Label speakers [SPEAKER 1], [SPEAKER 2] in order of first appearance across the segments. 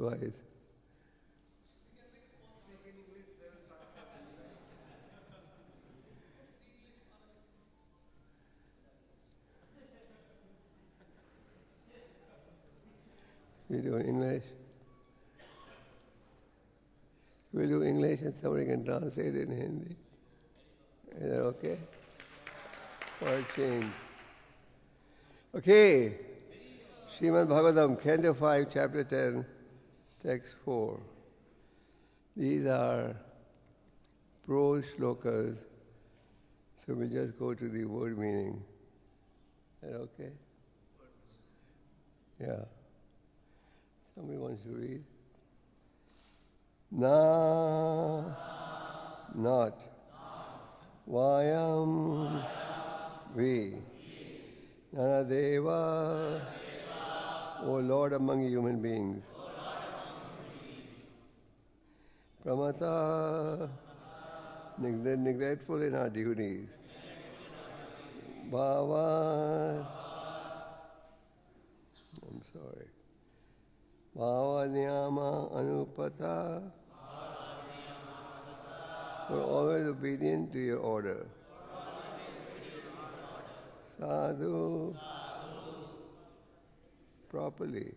[SPEAKER 1] otherwise. We do English. We do English and somebody can translate it in Hindi. Is that okay? For a change. Okay. Śrīmad-Bhāgavatam, Canto 5, Chapter 10, Text 4. These are prose shlokas, so we just go to the word meaning. Is that okay? Yeah. Somebody wants to read? Na, not. Vayaṁ, we. Nara-deva, O Lord among human beings. Pramattā, neglectful in our duties. Bhavan, I'm sorry. Bhavan-niyamā-anupathāḥ, we're always obedient to your order. Sādhu, properly.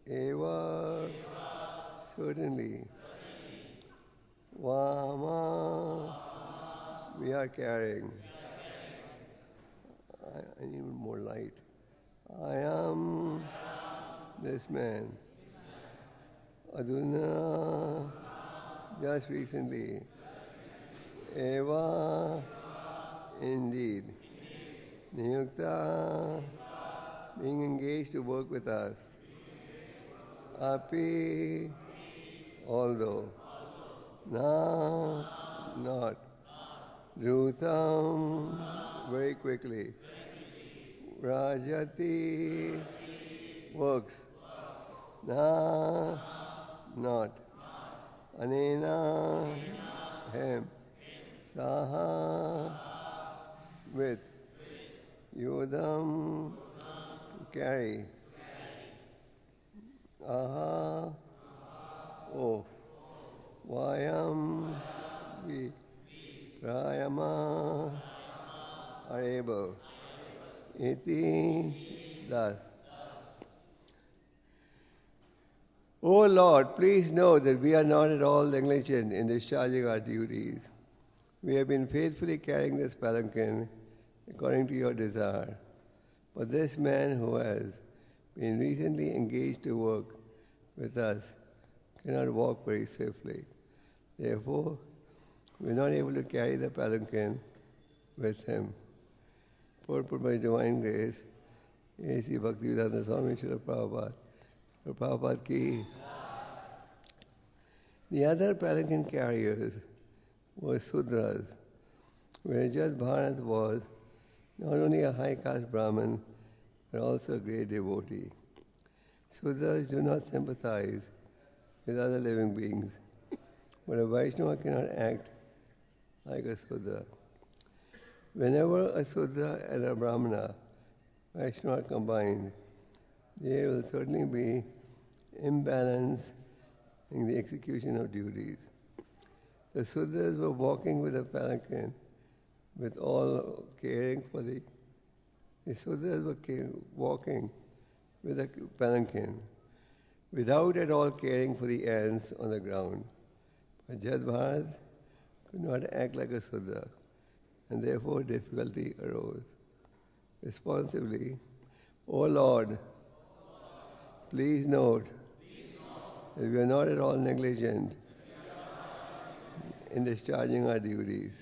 [SPEAKER 1] Eva, certainly. Vahāmaḥ, we are carrying. I need more light. Ayam, this man. Adhunaiva, just recently. Eva, indeed. Niyukto, being engaged to work with us. Api, although. Not. Drutaṁ, very quickly. Vrajati, works. Not. Nānena, him. Saha, with. Voḍhum, to carry. Aha, oh. Vayam, we. Parayāma, are able. Iti, thus. O Lord, please know that we are not at all negligent in discharging our duties. We have been faithfully carrying this palanquin according to your desire. But this man who has been recently engaged to work with us cannot walk very swiftly. Therefore, we are not able to carry the palanquin with him. Purport by divine grace, A.C. Bhaktivedanta Swami Srila Prabhupada. For Prabhupada ki. The other palanquin carriers were Sudras, whereas just Bharat was not only a high caste Brahmin, but also a great devotee. Sudras do not sympathize with other living beings, but a Vaishnava cannot act like a Sudra. Whenever a Sudra and a Brahmana, Vaishnava combined, there will certainly be imbalance in the execution of duties. The Sudras were walking with a palanquin, with all caring for the Sudras were walking with a palanquin, without at all caring for the ants on the ground. But Jadbharat could not act like a Sudra, and therefore difficulty arose. Responsively, O Lord, please note that we are not at all negligent in discharging our duties.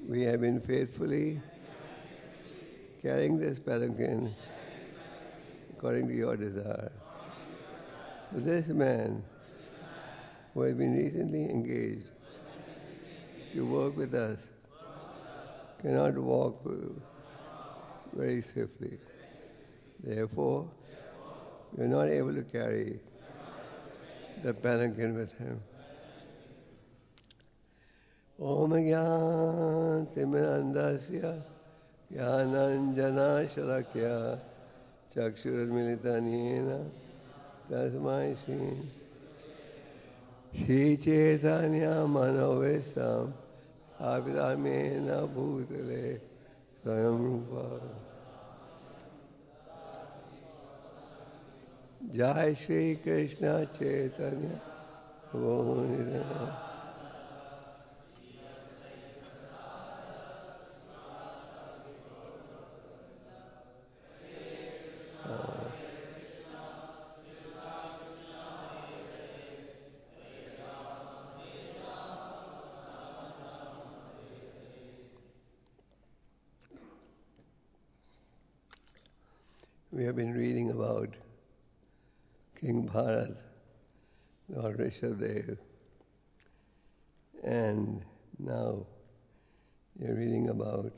[SPEAKER 1] We have been faithfully carrying this palanquin according to your desire. But this man, who has been recently engaged to work with us, cannot walk very swiftly. Therefore, we are not able to carry the palanquin with him. Om Jnana Timirandasya Jnananjana Shalakya चक्षुरुन्मिलितं तस्मै श्रीचैतन्यमनोभीष्टं स्थापितं येन भूतले स्वयं रूपा जय श्री कृष्ण चैतन्य प्रभु Nityanand We have been reading about King Bharat, Lord Rishabdev, and now we are reading about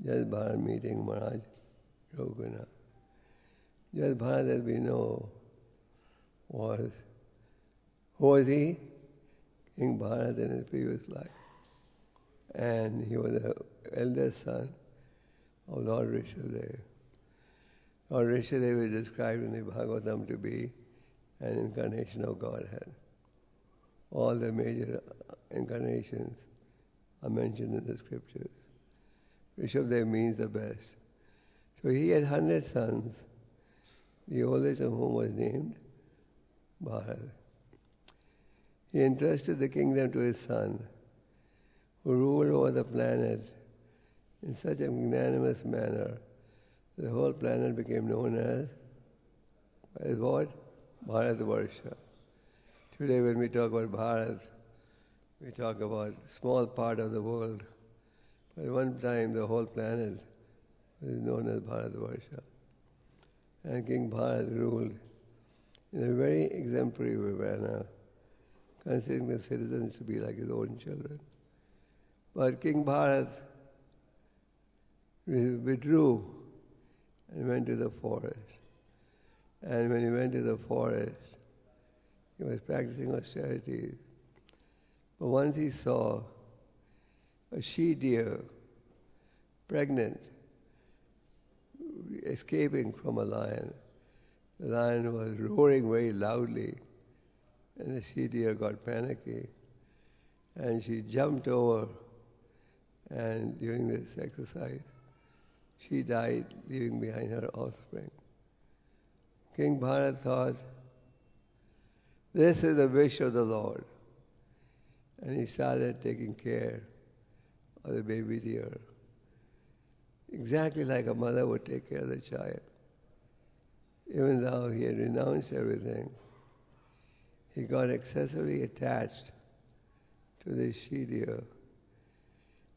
[SPEAKER 1] Jad Bharat meeting Maharaj Raghunath. Jad Bharat, as we know, who was he? King Bharat in his previous life. And he was the eldest son of Lord Rishabdev. Lord Rishabdev is described in the Bhāgavatam to be an incarnation of Godhead. All the major incarnations are mentioned in the scriptures. Rishabdev means the best. So he had 100 sons, the oldest of whom was named Bharat. He entrusted the kingdom to his son, who ruled over the planet in such a magnanimous manner. The whole planet became known as what? Bharatvarsha. Today when we talk about Bharat, we talk about a small part of the world. But at one time the whole planet was known as Bharatvarsha. And King Bharat ruled in a very exemplary manner, considering the citizens to be like his own children. But King Bharat withdrew and went to the forest. And when he went to the forest, he was practicing austerities. But once he saw a she-deer, pregnant, escaping from a lion. The lion was roaring very loudly, and the she-deer got panicky, and she jumped over, and during this exercise, she died, leaving behind her offspring. King Bharat thought, this is the wish of the Lord. And he started taking care of the baby deer, exactly like a mother would take care of the child. Even though he had renounced everything, he got excessively attached to this she-deer.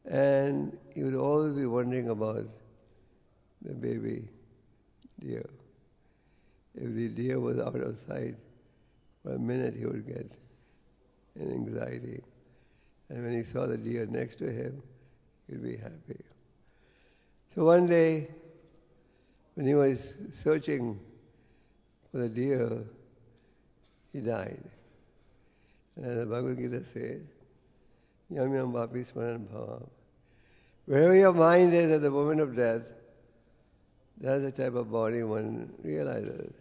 [SPEAKER 1] And he would always be wondering about the baby deer. If the deer was out of sight, for a minute he would get an anxiety. And when he saw the deer next to him, he would be happy. So one day, when he was searching for the deer, he died. And as the Bhagavad Gita says, yam yam vapi smaran bhavam. Wherever your mind is at the moment of death, that's the type of body one realizes.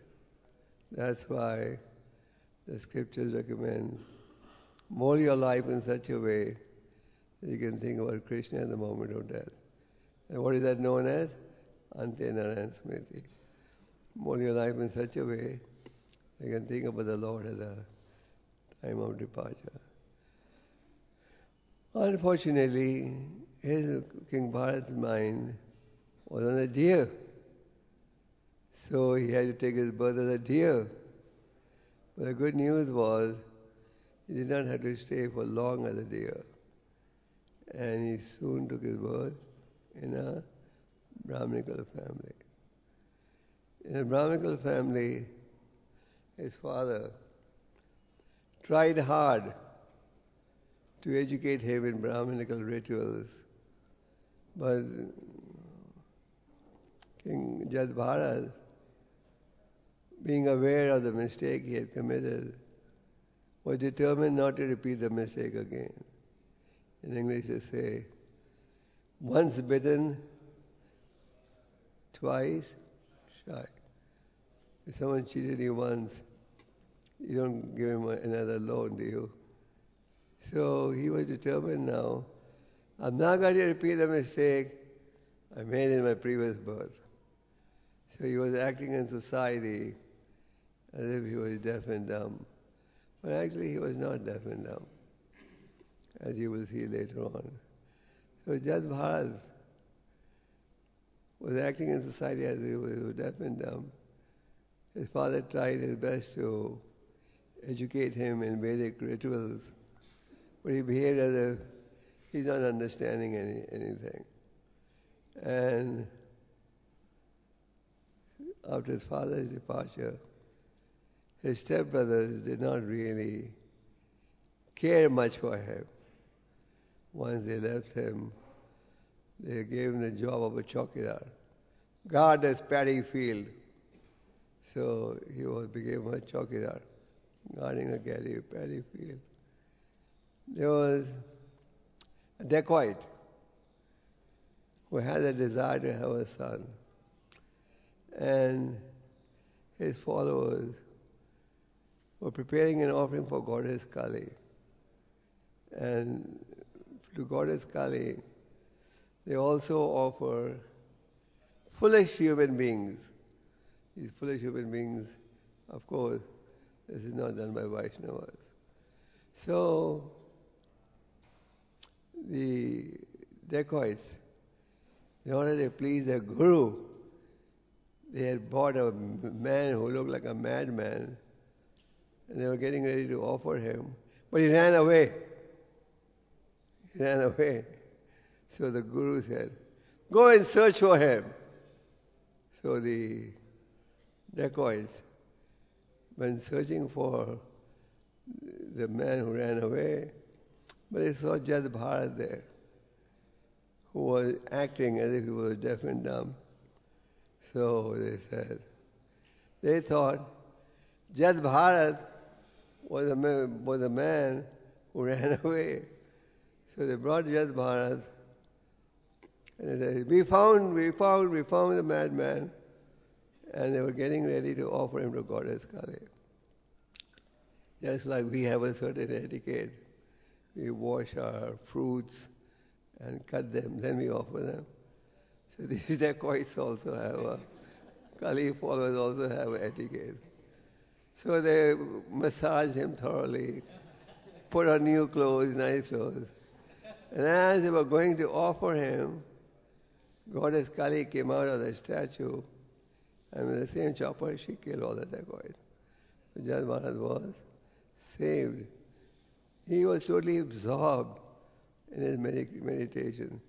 [SPEAKER 1] That's why the scriptures recommend mold your life in such a way that you can think about Krishna at the moment of death. And what is that known as? Nara-deva smriti. Mold your life in such a way that you can think about the Lord at the time of departure. Unfortunately, King Bharat's mind was on the deer. So he had to take his birth as a deer. But the good news was, he did not have to stay for long as a deer. And he soon took his birth in a Brahminical family. In a Brahminical family, his father tried hard to educate him in Brahminical rituals. But King Jad Bharat, being aware of the mistake he had committed, was determined not to repeat the mistake again. In English they say, once bitten, twice shy. If someone cheated you once, you don't give him another loan, do you? So he was determined now, I'm not going to repeat the mistake I made in my previous birth. So he was acting in society as if he was deaf and dumb. But actually he was not deaf and dumb, as you will see later on. So Jad Bharat was acting in society as if he was deaf and dumb. His father tried his best to educate him in Vedic rituals, but he behaved as if he's not understanding anything. And after his father's departure, his stepbrothers did not really care much for him. Once they left him, they gave him the job of a chowkidar, guard this paddy field. So he became a chowkidar, guarding the paddy field. There was a dacoit who had a desire to have a son, and his followers were preparing an offering for Goddess Kali. And to Goddess Kali, they also offer foolish human beings. These foolish human beings, of course, this is not done by Vaishnavas. So the dacoits, in order to please their guru, they had bought a man who looked like a madman, and they were getting ready to offer him, but he ran away. He ran away. So the guru said, go and search for him. So the dacoits went searching for the man who ran away, but they saw Jad Bharat there, who was acting as if he was deaf and dumb. So they thought Jad Bharat was a man who ran away. So they brought Jad Bharat, and they said, we found the madman, and they were getting ready to offer him to Goddess Kali. Just like we have a certain etiquette, we wash our fruits and cut them, then we offer them. So these dacoits also have Kali followers also have etiquette. So they massaged him thoroughly, put on new clothes, nice clothes. And as they were going to offer him, Goddess Kali came out of the statue, and with the same chopper she killed all the dacoits. So Jad Bharat was saved. He was totally absorbed in his meditation.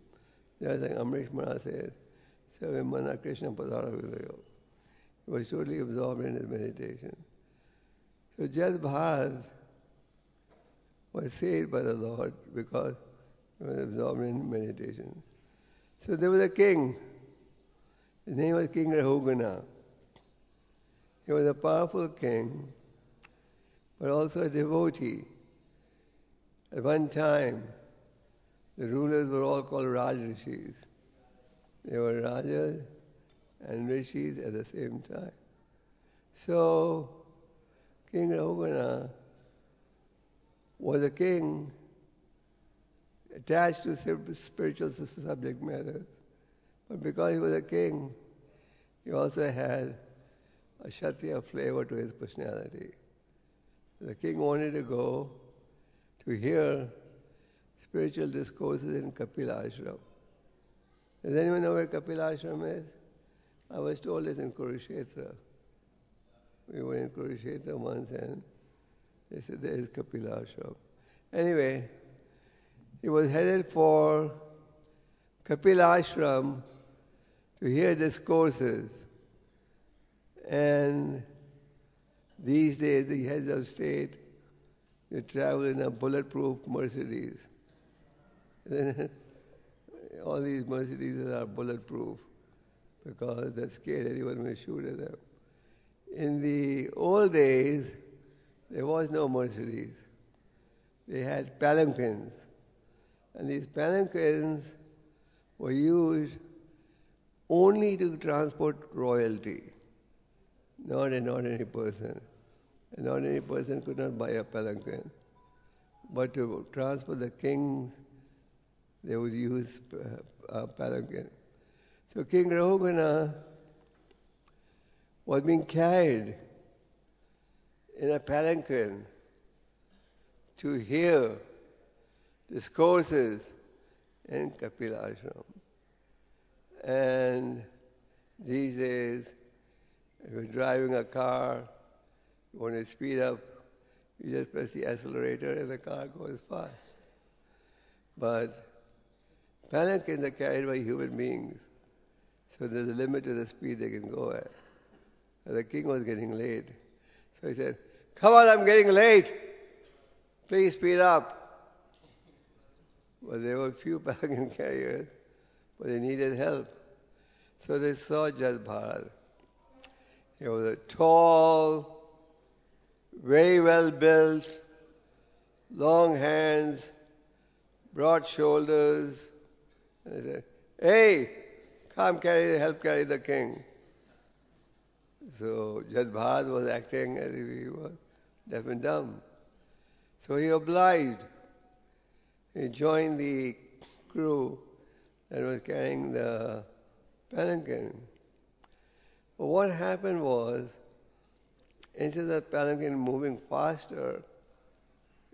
[SPEAKER 1] Just like Amrish Maharaj says, Savimana Krishna Padara Vivayo. He was totally absorbed in his meditation. So Jad Bharat was saved by the Lord because he was absorbed in meditation. So there was a king. His name was King Rahugana. He was a powerful king, but also a devotee. At one time, the rulers were all called Raj-rishis. They were Rajas and Rishis at the same time. So, King Rahugana was a king attached to spiritual subject matters. But because he was a king, he also had a Kshatriya flavor to his personality. The king wanted to go to hear spiritual discourses in Kapila Ashram. Does anyone know where Kapila Ashram is? I was told it's in Kurukshetra. We were in Kurukshetra once and they said there is Kapila Ashram. Anyway, he was headed for Kapila Ashram to hear discourses. And these days the heads of state, they travel in a bulletproof Mercedes. All these Mercedes are bulletproof because they're scared anyone will shoot at them. In the old days, there was no Mercedes. They had palanquins. And these palanquins were used only to transport royalty. not an ordinary person. An ordinary person could not buy a palanquin. But to transport the king, they would use a palanquin. So King Rahugana was being carried in a palanquin to hear discourses in Kapila Ashram. And these days, if you're driving a car, you want to speed up, you just press the accelerator and the car goes fast. But palanquins are carried by human beings, so there's a limit to the speed they can go at. And the king was getting late. So he said, "Come on, I'm getting late. Please speed up." But there were few palanquin carriers, but they needed help. So they saw Jad Bharat. He was a tall, very well built, long hands, broad shoulders. And they said, "Hey, come help carry the king." So Jad Bharat was acting as if he was deaf and dumb. So he obliged. He joined the crew that was carrying the palanquin. But what happened was, instead of the palanquin moving faster,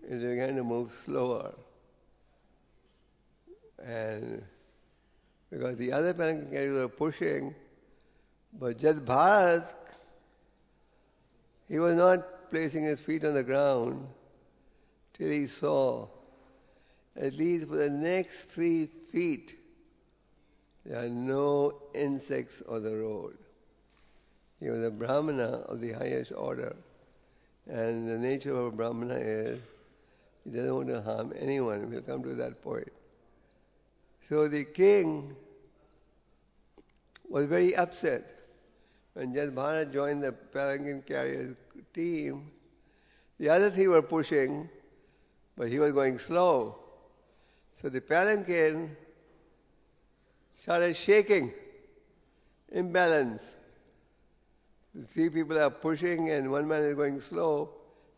[SPEAKER 1] it began to move slower. And because the other palanquin carriers were pushing, but Jad Bharat, he was not placing his feet on the ground till he saw, at least for the next 3 feet, there are no insects on the road. He was a Brahmana of the highest order. And the nature of a Brahmana is, he doesn't want to harm anyone. We'll come to that point. So the king was very upset. When Jad Bharat joined the palanquin carrier team, the other three were pushing, but he was going slow. So the palanquin started shaking, imbalance. The 3 people are pushing and one man is going slow,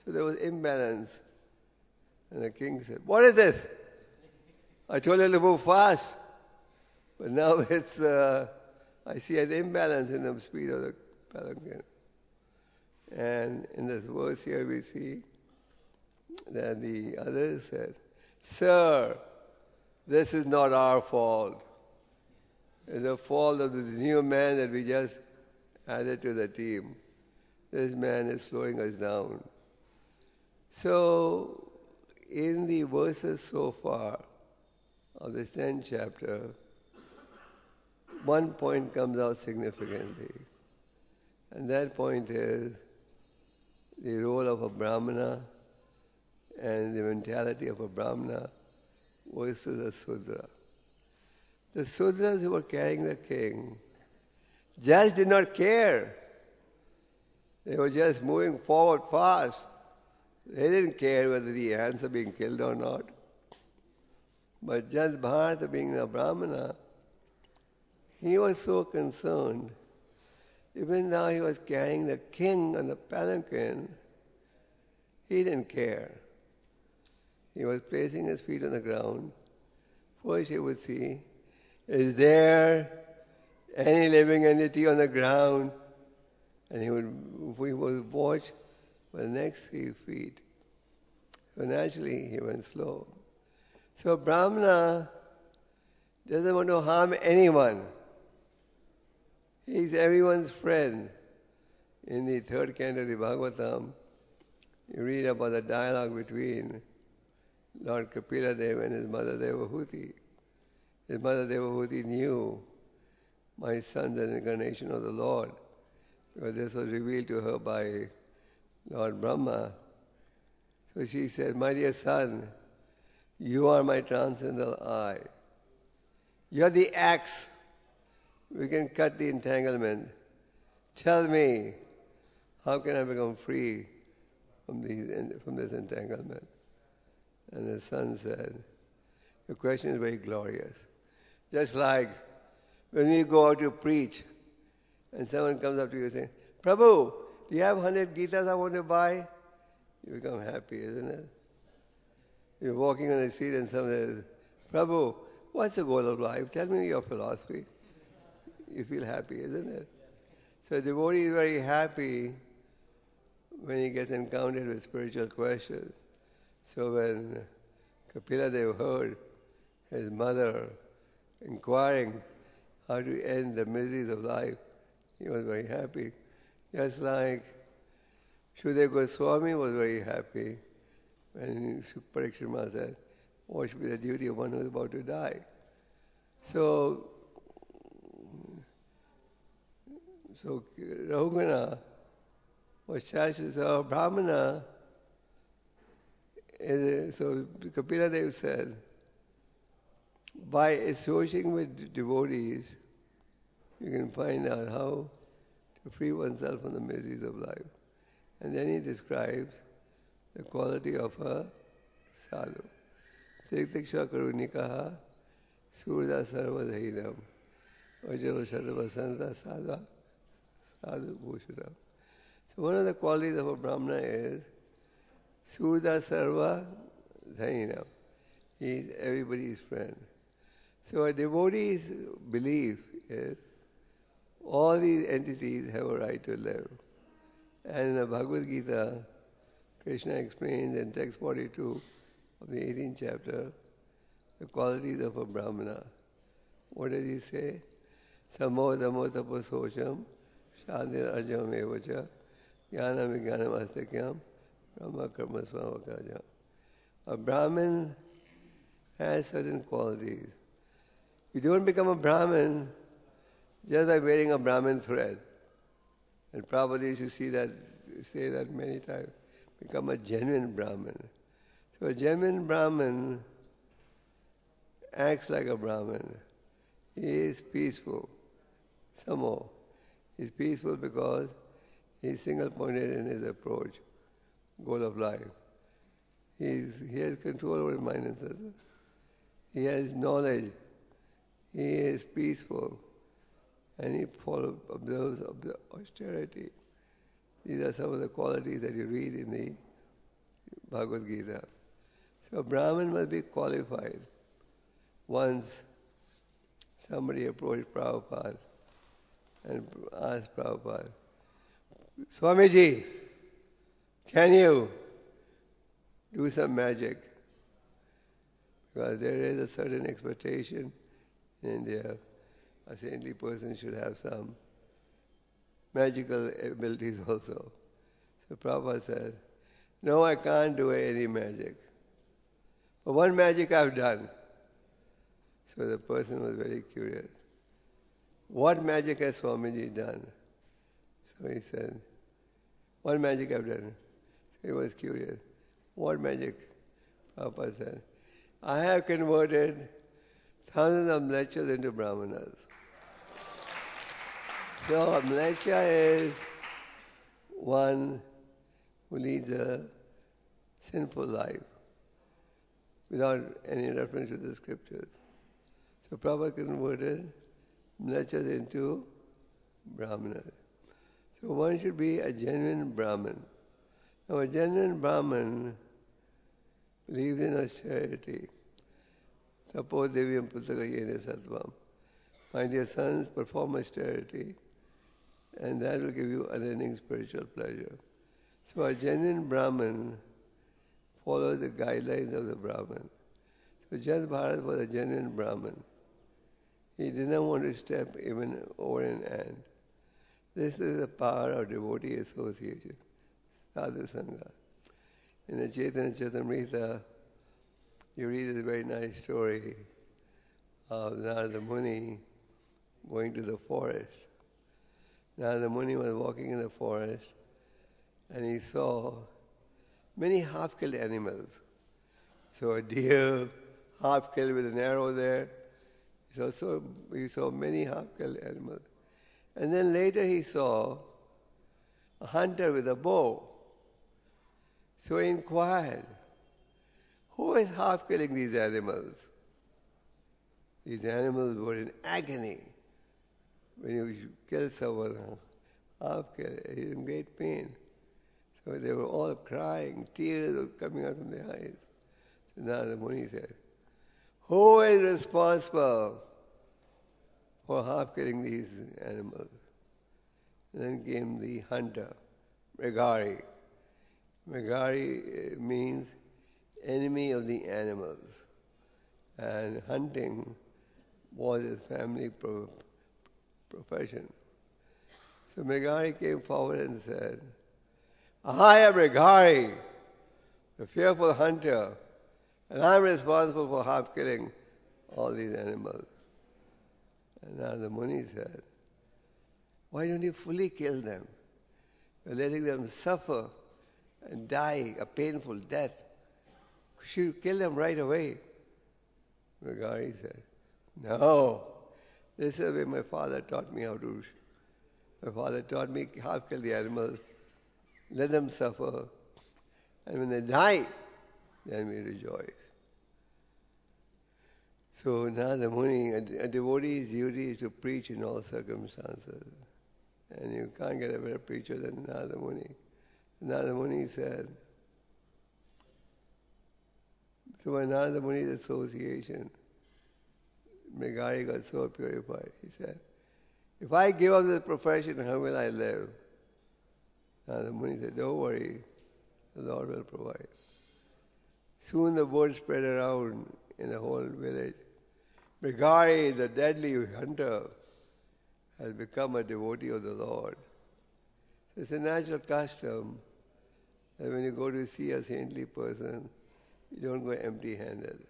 [SPEAKER 1] so there was imbalance. And the king said, "What is this? I told you to move fast, but now it's I see an imbalance in the speed of the palanquin." And in this verse here we see that the others said, "Sir, this is not our fault. It's the fault of the new man that we just added to the team. This man is slowing us down." So, in the verses so far of this 10th chapter, one point comes out significantly. And that point is the role of a Brahmana and the mentality of a Brahmana versus a Sudra. The Sudras who were carrying the king just did not care. They were just moving forward fast. They didn't care whether the ants are being killed or not. But Jad Bharat, being a Brahmana, he was so concerned. Even though he was carrying the king on the palanquin, he didn't care. He was placing his feet on the ground. First he would see, is there any living entity on the ground? And he would watch for the next 3 feet. So naturally he went slow. So Brahmana doesn't want to harm anyone. He's everyone's friend. In the 3rd canto of the Bhagavatam, you read about the dialogue between Lord Kapila Deva and his mother Devahuti. His mother Devahuti knew my son's an incarnation of the Lord, because this was revealed to her by Lord Brahma. So she said, "My dear son, you are my transcendental eye. You are the axe. We can cut the entanglement. Tell me, how can I become free from this entanglement?" And the son said, "Your question is very glorious. Just like when we go out to preach and someone comes up to you saying, Prabhu, do you have 100 Gitas I want to buy? You become happy, isn't it? You're walking on the street and someone says, Prabhu, what's the goal of life? Tell me your philosophy. You feel happy, isn't it? So a devotee is very happy when he gets encountered with spiritual questions. So when Kapila heard his mother inquiring how to end the miseries of life, he was very happy. Just like Shuddha Goswami was very happy when Parikshit said, what should be the duty of one who is about to die? So Rahugana was charged, so Brahmana, so Kapila Dev said, by associating with devotees, you can find out how to free oneself from the miseries of life. And then he describes the quality of a sādhv. Tiktiksha karunikaha surda sarvadhainam vajalo shadavasanta sādhu bhushanam. So one of the qualities of a Brahmana is surda sarvadhainam. He is everybody's friend. So a devotee's belief is all these entities have a right to live. And in the Bhagavad Gita, Krishna explains in text 42 of the 18th chapter the qualities of a Brahmana. What does he say? Samo dhammo tapasocham shantir arjam evacha jnanam vijnanam astakyam brahma karma svamakaja. A Brahmin has certain qualities. You don't become a Brahmin just by wearing a Brahmin thread. And Prabhupada used to say that many times. Become a genuine Brahmin. So a genuine Brahmin acts like a Brahmin. He is peaceful. Some more. He's peaceful because he's single-pointed in his approach, goal of life. He has control over his mind and senses. He has knowledge. He is peaceful. And he observes the austerity. These are some of the qualities that you read in the Bhagavad Gita. So a Brahmin must be qualified. Once somebody approached Prabhupada and asked Prabhupada, Swamiji, can you do some magic? Because there is a certain expectation in India. A saintly person should have some magical abilities also. So Prabhupada said, no, I can't do any magic. But one magic I've done. So the person was very curious. What magic has Swamiji done? So he said, what magic I've done? So he was curious. What magic? Prabhupada said, I have converted thousands of mlechas into brahmanas. So a mlecha is one who leads a sinful life without any reference to the scriptures. So Prabhupada converted mlechas into brahmanas. So one should be a genuine Brahmin. Now a genuine Brahmin believes in austerity. Suppose devyam putraka sattvam. My dear sons, perform austerity, and that will give you unending spiritual pleasure. So a genuine Brahmin follows the guidelines of the Brahmin. So Jat Bharat was a genuine Brahmin. He did not want to step even over an ant. This is the power of devotee association, sadhu sangha. In the Chaitanya Charitamrita, you read this very nice story of Narada Muni going to the forest. Narada Muni was walking in the forest and he saw many half-killed animals. So a deer, half-killed with an arrow there. He saw many half-killed animals. And then later he saw a hunter with a bow. So he inquired, who is half-killing these animals? These animals were in agony. When you kill someone, half killed. He's in great pain. So they were all crying, tears were coming out from their eyes. So now the Muni said, who is responsible for half killing these animals? And then came the hunter, Mrigari. Mrigari means enemy of the animals. And hunting was his family profession. So Mrigari came forward and said, I am Mrigari, the fearful hunter, and I'm responsible for half killing all these animals. And now the Muni said, why don't you fully kill them? You're letting them suffer and die a painful death. You should kill them right away. Mrigari said, no, this is the way my father taught me how to. My father taught me half kill the animals, let them suffer, and when they die, then we rejoice. So now the Muni, a devotee's duty is to preach in all circumstances. And you can't get a better preacher than Narada Muni. Narada Muni said, so by Narada Muni's association, Mrigari got so purified. He said, if I give up this profession, how will I live? Narada Muni said, don't worry, the Lord will provide. Soon the word spread around in the whole village. Mrigari, the deadly hunter, has become a devotee of the Lord. It's a natural custom that when you go to see a saintly person, you don't go empty-handed.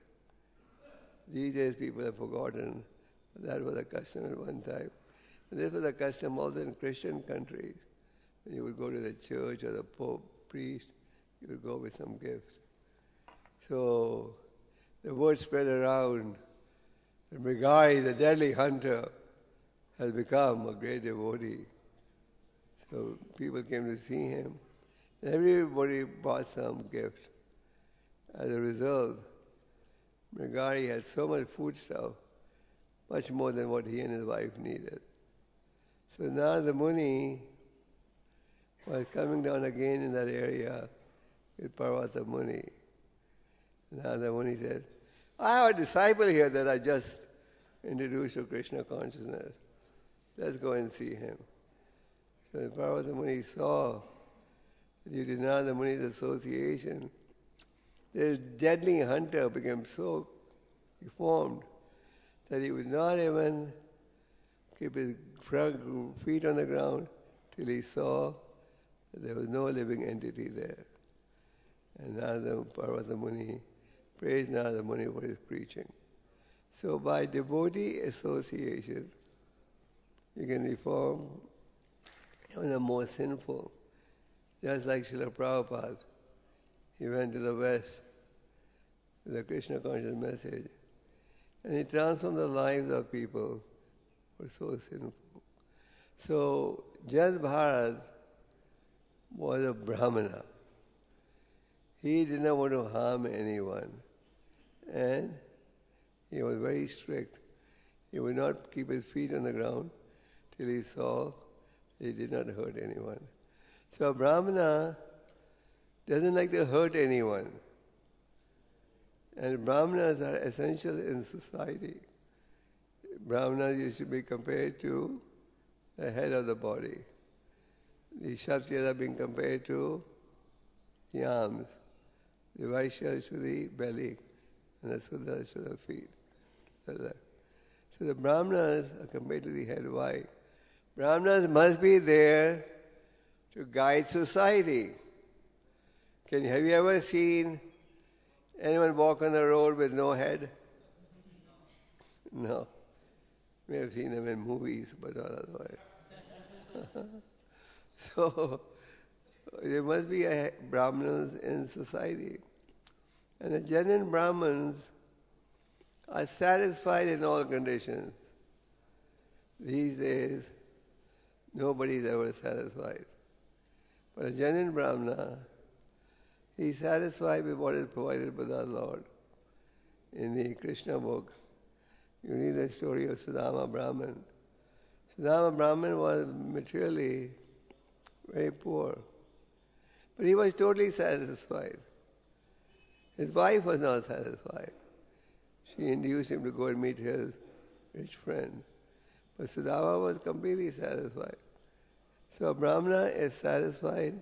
[SPEAKER 1] These days people have forgotten that was a custom at one time. And this was a custom also in Christian countries. When you would go to the church or the Pope, priest, you would go with some gifts. So the word spread around that Mrigari, the deadly hunter, has become a great devotee. So people came to see him. And everybody bought some gift. As a result, Mrigari had so much foodstuff, much more than what he and his wife needed. So now the Muni was coming down again in that area with Parvata Muni. Now the Muni said, I have a disciple here that I just introduced to Krishna consciousness. Let's go and see him. So Parvata Muni saw, due to Narada Muni's association, this deadly hunter became so deformed that he would not even keep his front feet on the ground till he saw that there was no living entity there. And Narada Parvata Muni praised Narada Muni for his preaching. So by devotee association, you can reform even the more sinful. Just like Srila Prabhupada, he went to the West with a Krishna conscious message, and he transformed the lives of people who were so sinful. So Jad Bharat was a Brahmana. He did not want to harm anyone, and he was very strict. He would not keep his feet on the ground till he saw he did not hurt anyone. So a Brahmana doesn't like to hurt anyone. And Brahmanas are essential in society. Brahmanas used to be compared to the head of the body. The Kshatriyas are being compared to the arms, the Vaishyas to the belly, and the Sudras to the feet. So the Brahmanas are compared to the head. Why? Brahmanas must be there to guide society. Have you ever seen anyone walk on the road with no head? No. We have seen them in movies, but not otherwise. So there must be Brahmanas in society. And the genuine Brahmins are satisfied in all conditions. These days, nobody is ever satisfied. But a genuine Brahmana, he is satisfied with what is provided by the Lord. In the Krishna book, you read the story of Sudama Brahman. Sudama Brahman was materially very poor. But he was totally satisfied. His wife was not satisfied. She induced him to go and meet his rich friend. But Sudama was completely satisfied. So a Brahmana is satisfied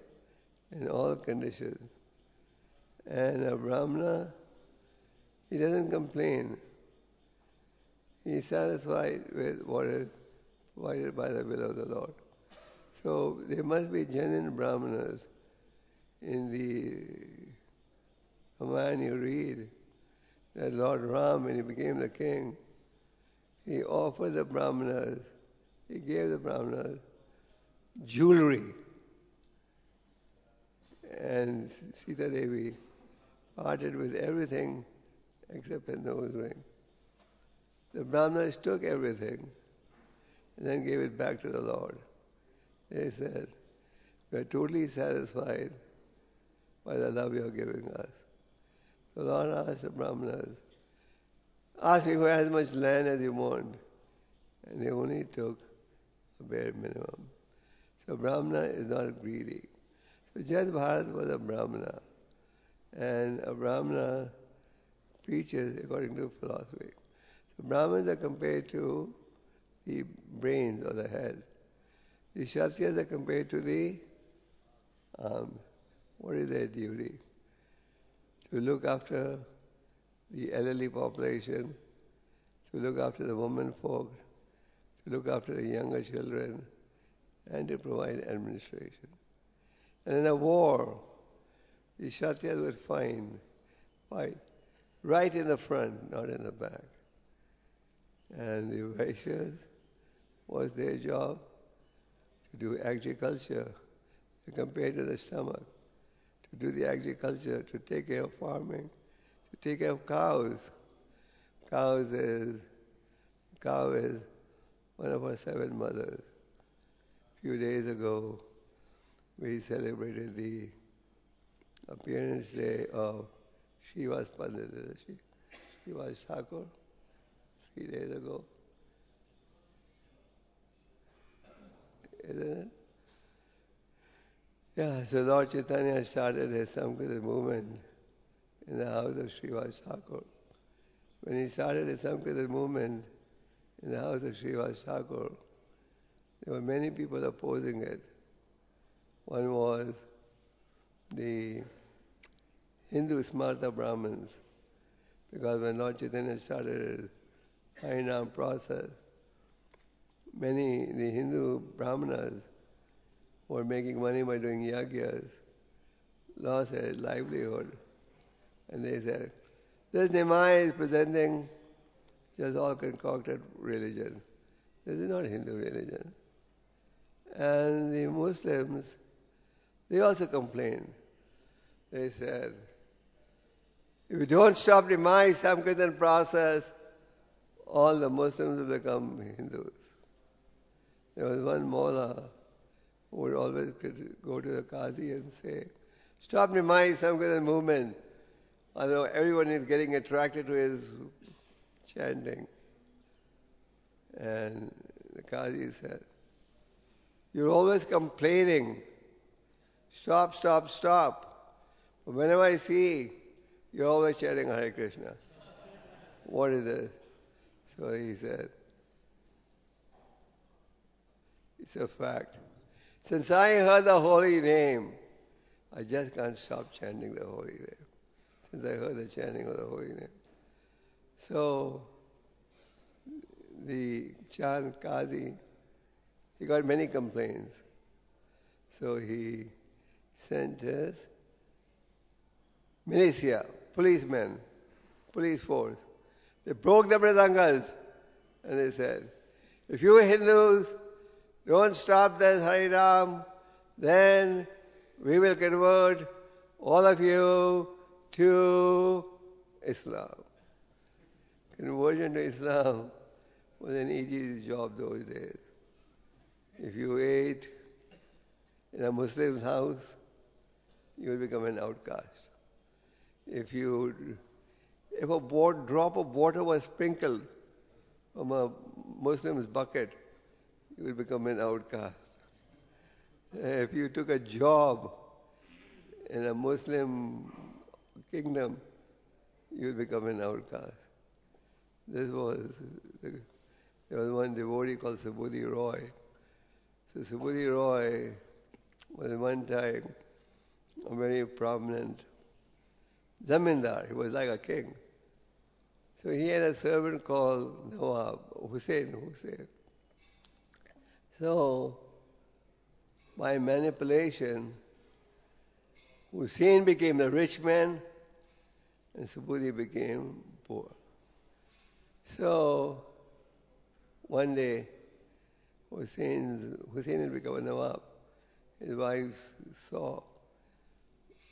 [SPEAKER 1] in all conditions. And a Brahmana, he doesn't complain. He is satisfied with what is provided by the will of the Lord. So there must be genuine Brahmanas. In the Ramayana you read that Lord Ram, when he became the king, he offered the Brahmanas, he gave the Brahmanas jewelry. And Sita Devi parted with everything except her nose ring. The Brahmanas took everything and then gave it back to the Lord. They said, "We are totally satisfied by the love you are giving us." The Lord asked the Brahmanas, "Ask me for as much land as you want." And they only took a bare minimum. So Brahmana is not greedy. So Jat Bharat was a Brahmana. And a Brahmana preaches according to philosophy. So Brahmins are compared to the brains or the head. The Kshatriyas are compared to the arms. What is their duty? To look after the elderly population, to look after the women folk, to look after the younger children, and to provide administration. And in a war, the Kshatriyas would fight right in the front, not in the back. And the Vaishyas was their job to do agriculture, compared to the stomach, to do the agriculture, to take care of farming, to take care of cows. Cow is one of our 7 mothers. A few days ago, we celebrated the appearance day of Shiva's Pandit, Shiva's Thakur, 3 days ago. Isn't it? Yeah, so Lord Chaitanya started his Sankirtan movement in the house of Srivas Thakur. When he started his Sankirtan movement in the house of Srivas Thakur, there were many people opposing it. One was the Hindu Smarta Brahmins, because when Lord Chaitanya started his Harinam process, the Hindu Brahmanas who were making money by doing yagyas lost their livelihood. And they said, this Nimai is presenting just all concocted religion. This is not Hindu religion. And the Muslims, they also complained. They said, if you don't stop the Nimai Sankirtan process, all the Muslims will become Hindus. There was one mullah who would always go to the Qazi and say, stop the Nimai Sankirtan movement. Although everyone is getting attracted to his chanting. And the Qazi said, you're always complaining. Stop, stop, stop. But whenever I see, you're always chanting Hare Krishna. What is this? So he said, it's a fact. Since I heard the holy name, I just can't stop chanting the holy name. Since I heard the chanting of the holy name. So the Chand Qazi, he got many complaints. So he sent his militia, policemen, police force. They broke the mridangas and they said, if you Hindus don't stop this Harinam, then we will convert all of you to Islam. Conversion to Islam was an easy job those days. If you ate in a Muslim's house, you will become an outcast. If a drop of water was sprinkled from a Muslim's bucket, you will become an outcast. If you took a job in a Muslim kingdom, you would become an outcast. There was one devotee called Subhuti Roy. So Subhuti Roy was one time a very prominent zamindar. He was like a king. So he had a servant called Nawab, Hussain. So by manipulation, Hussain became the rich man and Subhuti became poor. So one day, Hussain had become a Nawab. His wife saw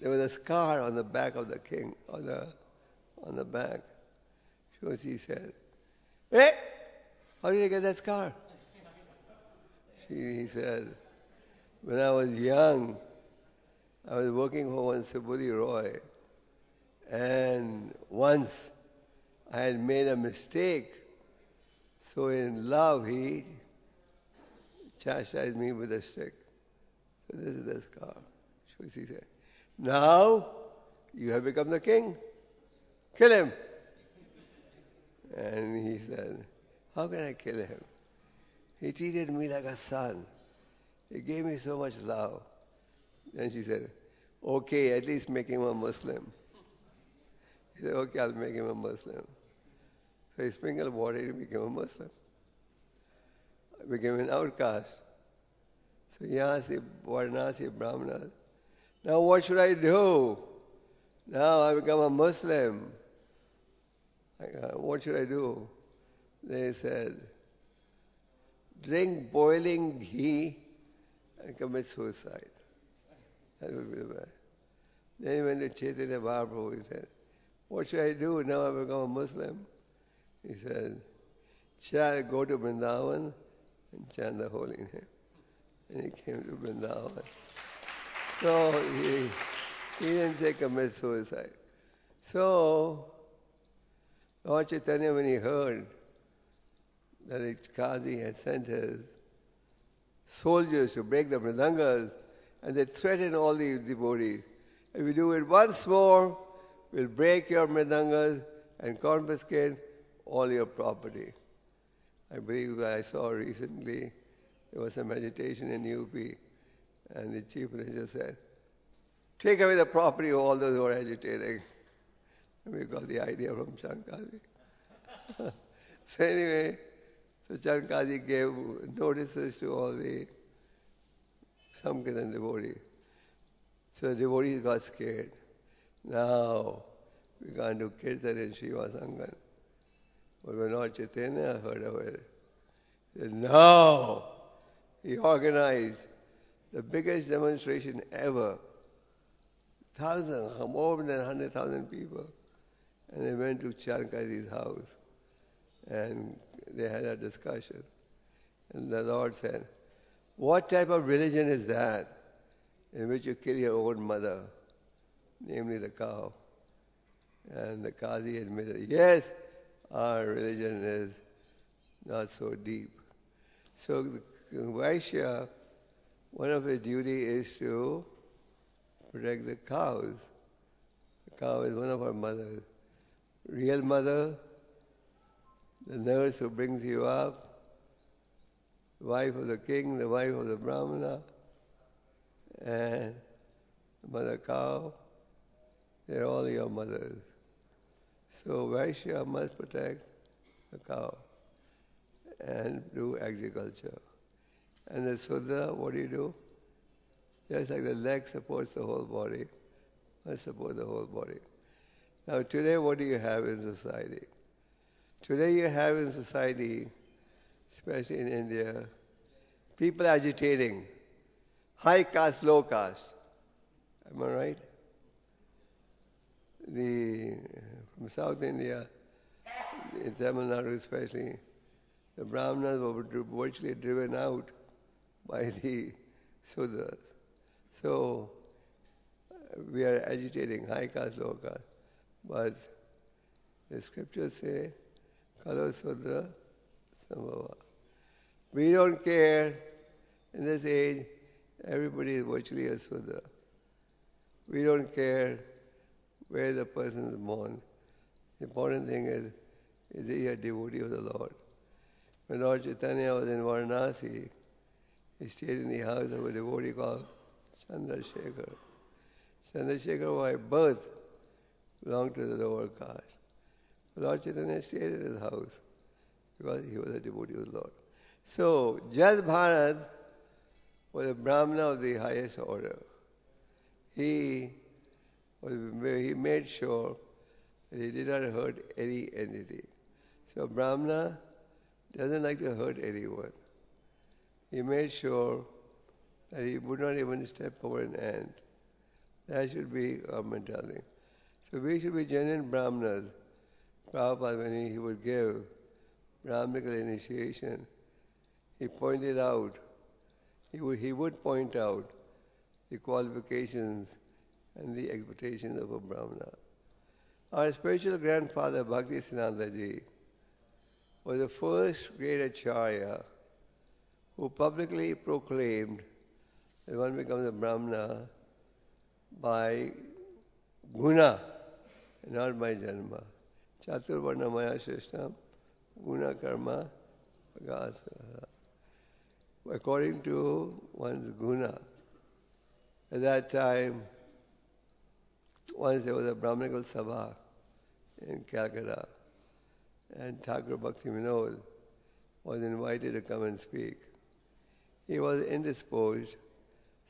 [SPEAKER 1] there was a scar on the back of the king, on the back. So she said, "Hey, how did you get that scar?" He said, "When I was young, I was working for one Subhuti Roy, and once I had made a mistake. So in love, he chastised me with a stick. So this is the scar." So she said, "Now you have become the king. Kill him." And he said, "How can I kill him? He treated me like a son. He gave me so much love." Then she said, "Okay, at least make him a Muslim." He said, "Okay, I'll make him a Muslim." So he sprinkled water and became a Muslim. Became an outcast. So he asked the Varnasi Brahmanas, "Now what should I do? Now I become a Muslim. What should I do?" They said, "Drink boiling ghee and commit suicide." That would be the best. Then he went to Chaitanya Mahaprabhu. He said, "What should I do? Now I become a Muslim." He said, "Go to Vrindavan and chant the holy name." And he came to Vrindavan. So he didn't say commit suicide. So Lord Chaitanya, when he heard that the Qazi had sent his soldiers to break the mridangas, and they threatened all the devotees, "If you do it once more, we'll break your mridangas and confiscate all your property." I believe I saw recently there was some agitation in UP, and the chief minister said, "Take away the property of all those who are agitating." And we got the idea from Chankazi. So anyway, so Chankazi gave notices to all the Samkirtan devotees. So the devotees got scared. Now we can't do kirtan in Shiva Sangan. But when Lord Chaitanya heard of it, he said, "No!" He organized the biggest demonstration ever. More than 100,000 people. And they went to Chankazi's house. And they had a discussion. And the Lord said, "What type of religion is that in which you kill your own mother, namely the cow?" And the Qazi admitted, "Yes, our religion is not so deep." So the Vaishya, one of his duty is to protect the cows. The cow is one of our mothers. Real mother, the nurse who brings you up, the wife of the king, the wife of the brahmana, and the mother cow, they're all your mothers. So Vaishya must protect the cow and do agriculture. And the Sudra, what do you do? Just like the leg supports the whole body, must support the whole body. Now today what do you have in society? Today you have in society, especially in India, people agitating, high caste, low caste. Am I right? From South India, in Tamil Nadu especially, the Brahmanas were virtually driven out by the Sudras. So we are agitating high caste, low caste. But the scriptures say, Kalo Sudra Sambhava. We don't care in this age everybody is virtually a Sudra. We don't care where the person is born. The important thing is he a devotee of the Lord? When Lord Chaitanya was in Varanasi, he stayed in the house of a devotee called Chandrasekhar. Chandrasekhar by birth belonged to the lower caste. Lord Chaitanya stayed at his house because he was a devotee of the Lord. So, Jad Bharat was a Brahmana of the highest order. He made sure that he did not hurt any entity. So Brahmana doesn't like to hurt anyone. He made sure that he would not even step over an ant. That should be our mentality. So we should be genuine Brahmanas. Prabhupada, when he would give Brahmanical initiation, he pointed out, he would point out the qualifications and the expectations of a Brahmana. Our spiritual grandfather, Bhaktisiddhanta was the first great Acharya who publicly proclaimed that one becomes a Brahmana by guna, not by janma. Chaturvarna maya shrishtam, guna karma, bhagasa. According to one's guna. At that time, once there was a Brahmanical Sabha in Calcutta, and Thakur Bhakti Vinod was invited to come and speak. He was indisposed,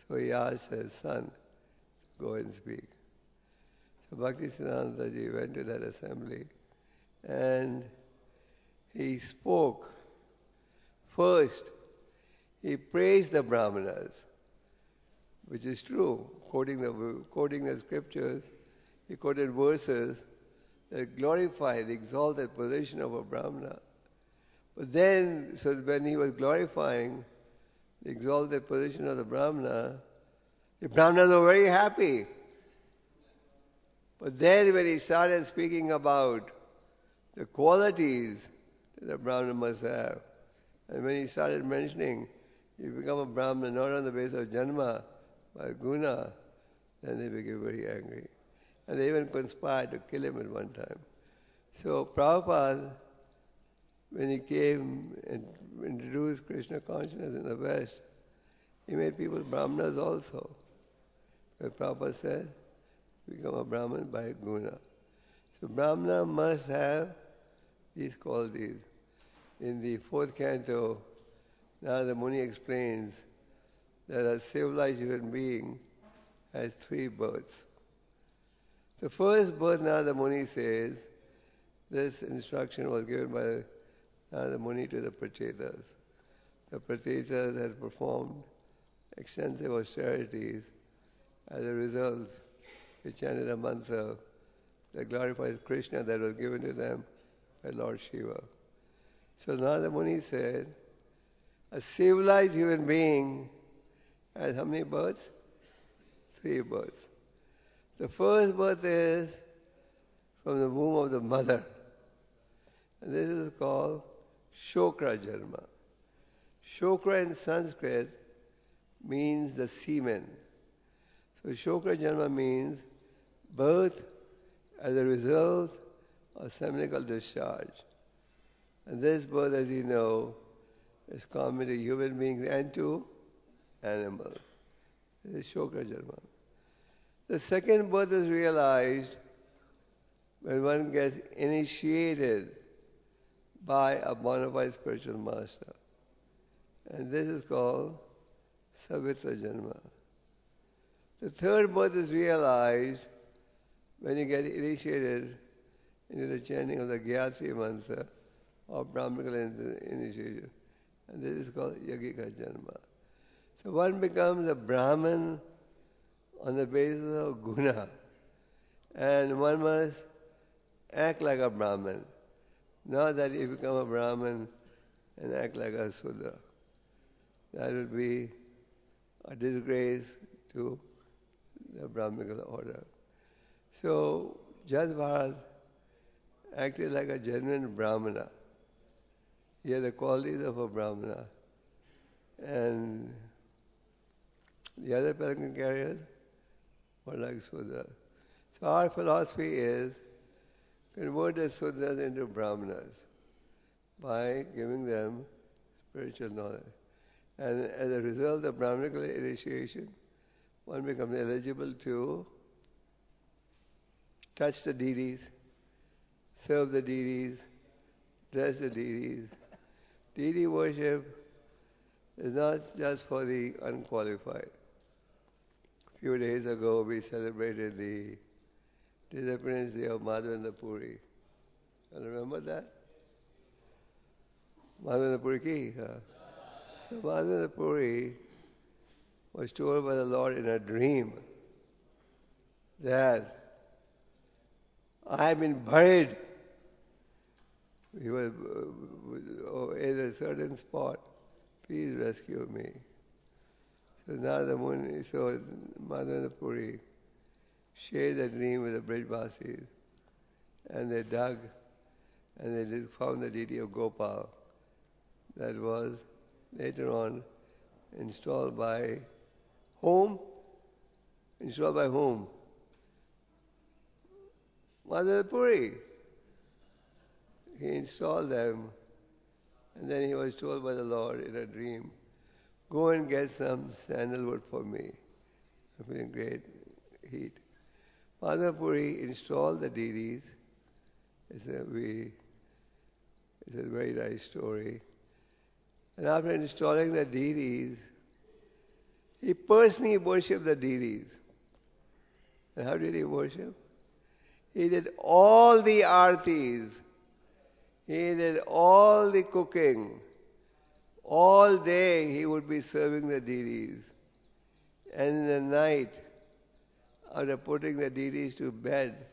[SPEAKER 1] so he asked his son to go and speak. So Bhaktisiddhanta ji went to that assembly and he spoke. First, he praised the Brahmanas, which is true, quoting the scriptures. He quoted verses that glorify the exalted position of a Brahmana. But then, so when he was glorifying the exalted position of the Brahmanas were very happy. But then when he started speaking about the qualities that a Brahmana must have, and when he started mentioning you become a Brahmana not on the basis of janma, but guna, then they became very angry. And they even conspired to kill him at one time. So Prabhupada, when he came and introduced Krishna consciousness in the West, he made people Brahmanas also. But Prabhupada said, become a Brahman by guna. So Brahmana must have these qualities. In the 4th canto, Narada Muni explains that a civilized human being has 3 births. The first birth, Narada Muni says, this instruction was given by Narada Muni to the Prachetas. The Prachetas had performed extensive austerities. As a result, they chanted a mantra that glorifies Krishna that was given to them by Lord Shiva. So Narada Muni said, a civilized human being has how many births? 3 births. The first birth is from the womb of the mother. And this is called Shokra Janma. Shokra in Sanskrit means the semen. So Shokra Janma means birth as a result of seminical discharge. And this birth, as you know, is common to human beings and to animals. This is Shokra Janma. The second birth is realized when one gets initiated by a bona fide spiritual master. And this is called Savitra Janma. The third birth is realized when you get initiated into the chanting of the Gyatri mantra or Brahmanical initiation. And this is called Yagika Janma. So one becomes a Brahman on the basis of guna. And one must act like a Brahman. Not that you become a Brahman and act like a Sudra. That would be a disgrace to the Brahmanical order. So Jadbharat acted like a genuine Brahmana. He had the qualities of a Brahmana. And The other palanquin carriers were like Sudras. So our philosophy is convert the Sudras into Brahmanas by giving them spiritual knowledge. And as a result of Brahmanical initiation, one becomes eligible to touch the deities, serve the deities, dress the deities. Deity worship is not just for the unqualified. A few days ago we celebrated the disappearance day of Madhavendra Puri. You remember that? Madhavendra Puri ki? So Madhavendra Puri was told by the Lord in a dream that I have been buried. He was in a certain spot. Please rescue me. So Madhavendra Puri shared the dream with the Brajvasis, and they dug and they found the deity of Gopal that was later on installed by whom? Installed by whom? Madhavendra Puri. He installed them, and then he was told by the Lord in a dream, go and get some sandalwood for me. I'm feeling great heat. Madhavendra Puri installed the deities. It's a very nice story. And after installing the deities, he personally worshipped the deities. And how did he worship? He did all the artis. He did all the cooking. All day he would be serving the deities. And in the night, after putting the deities to bed,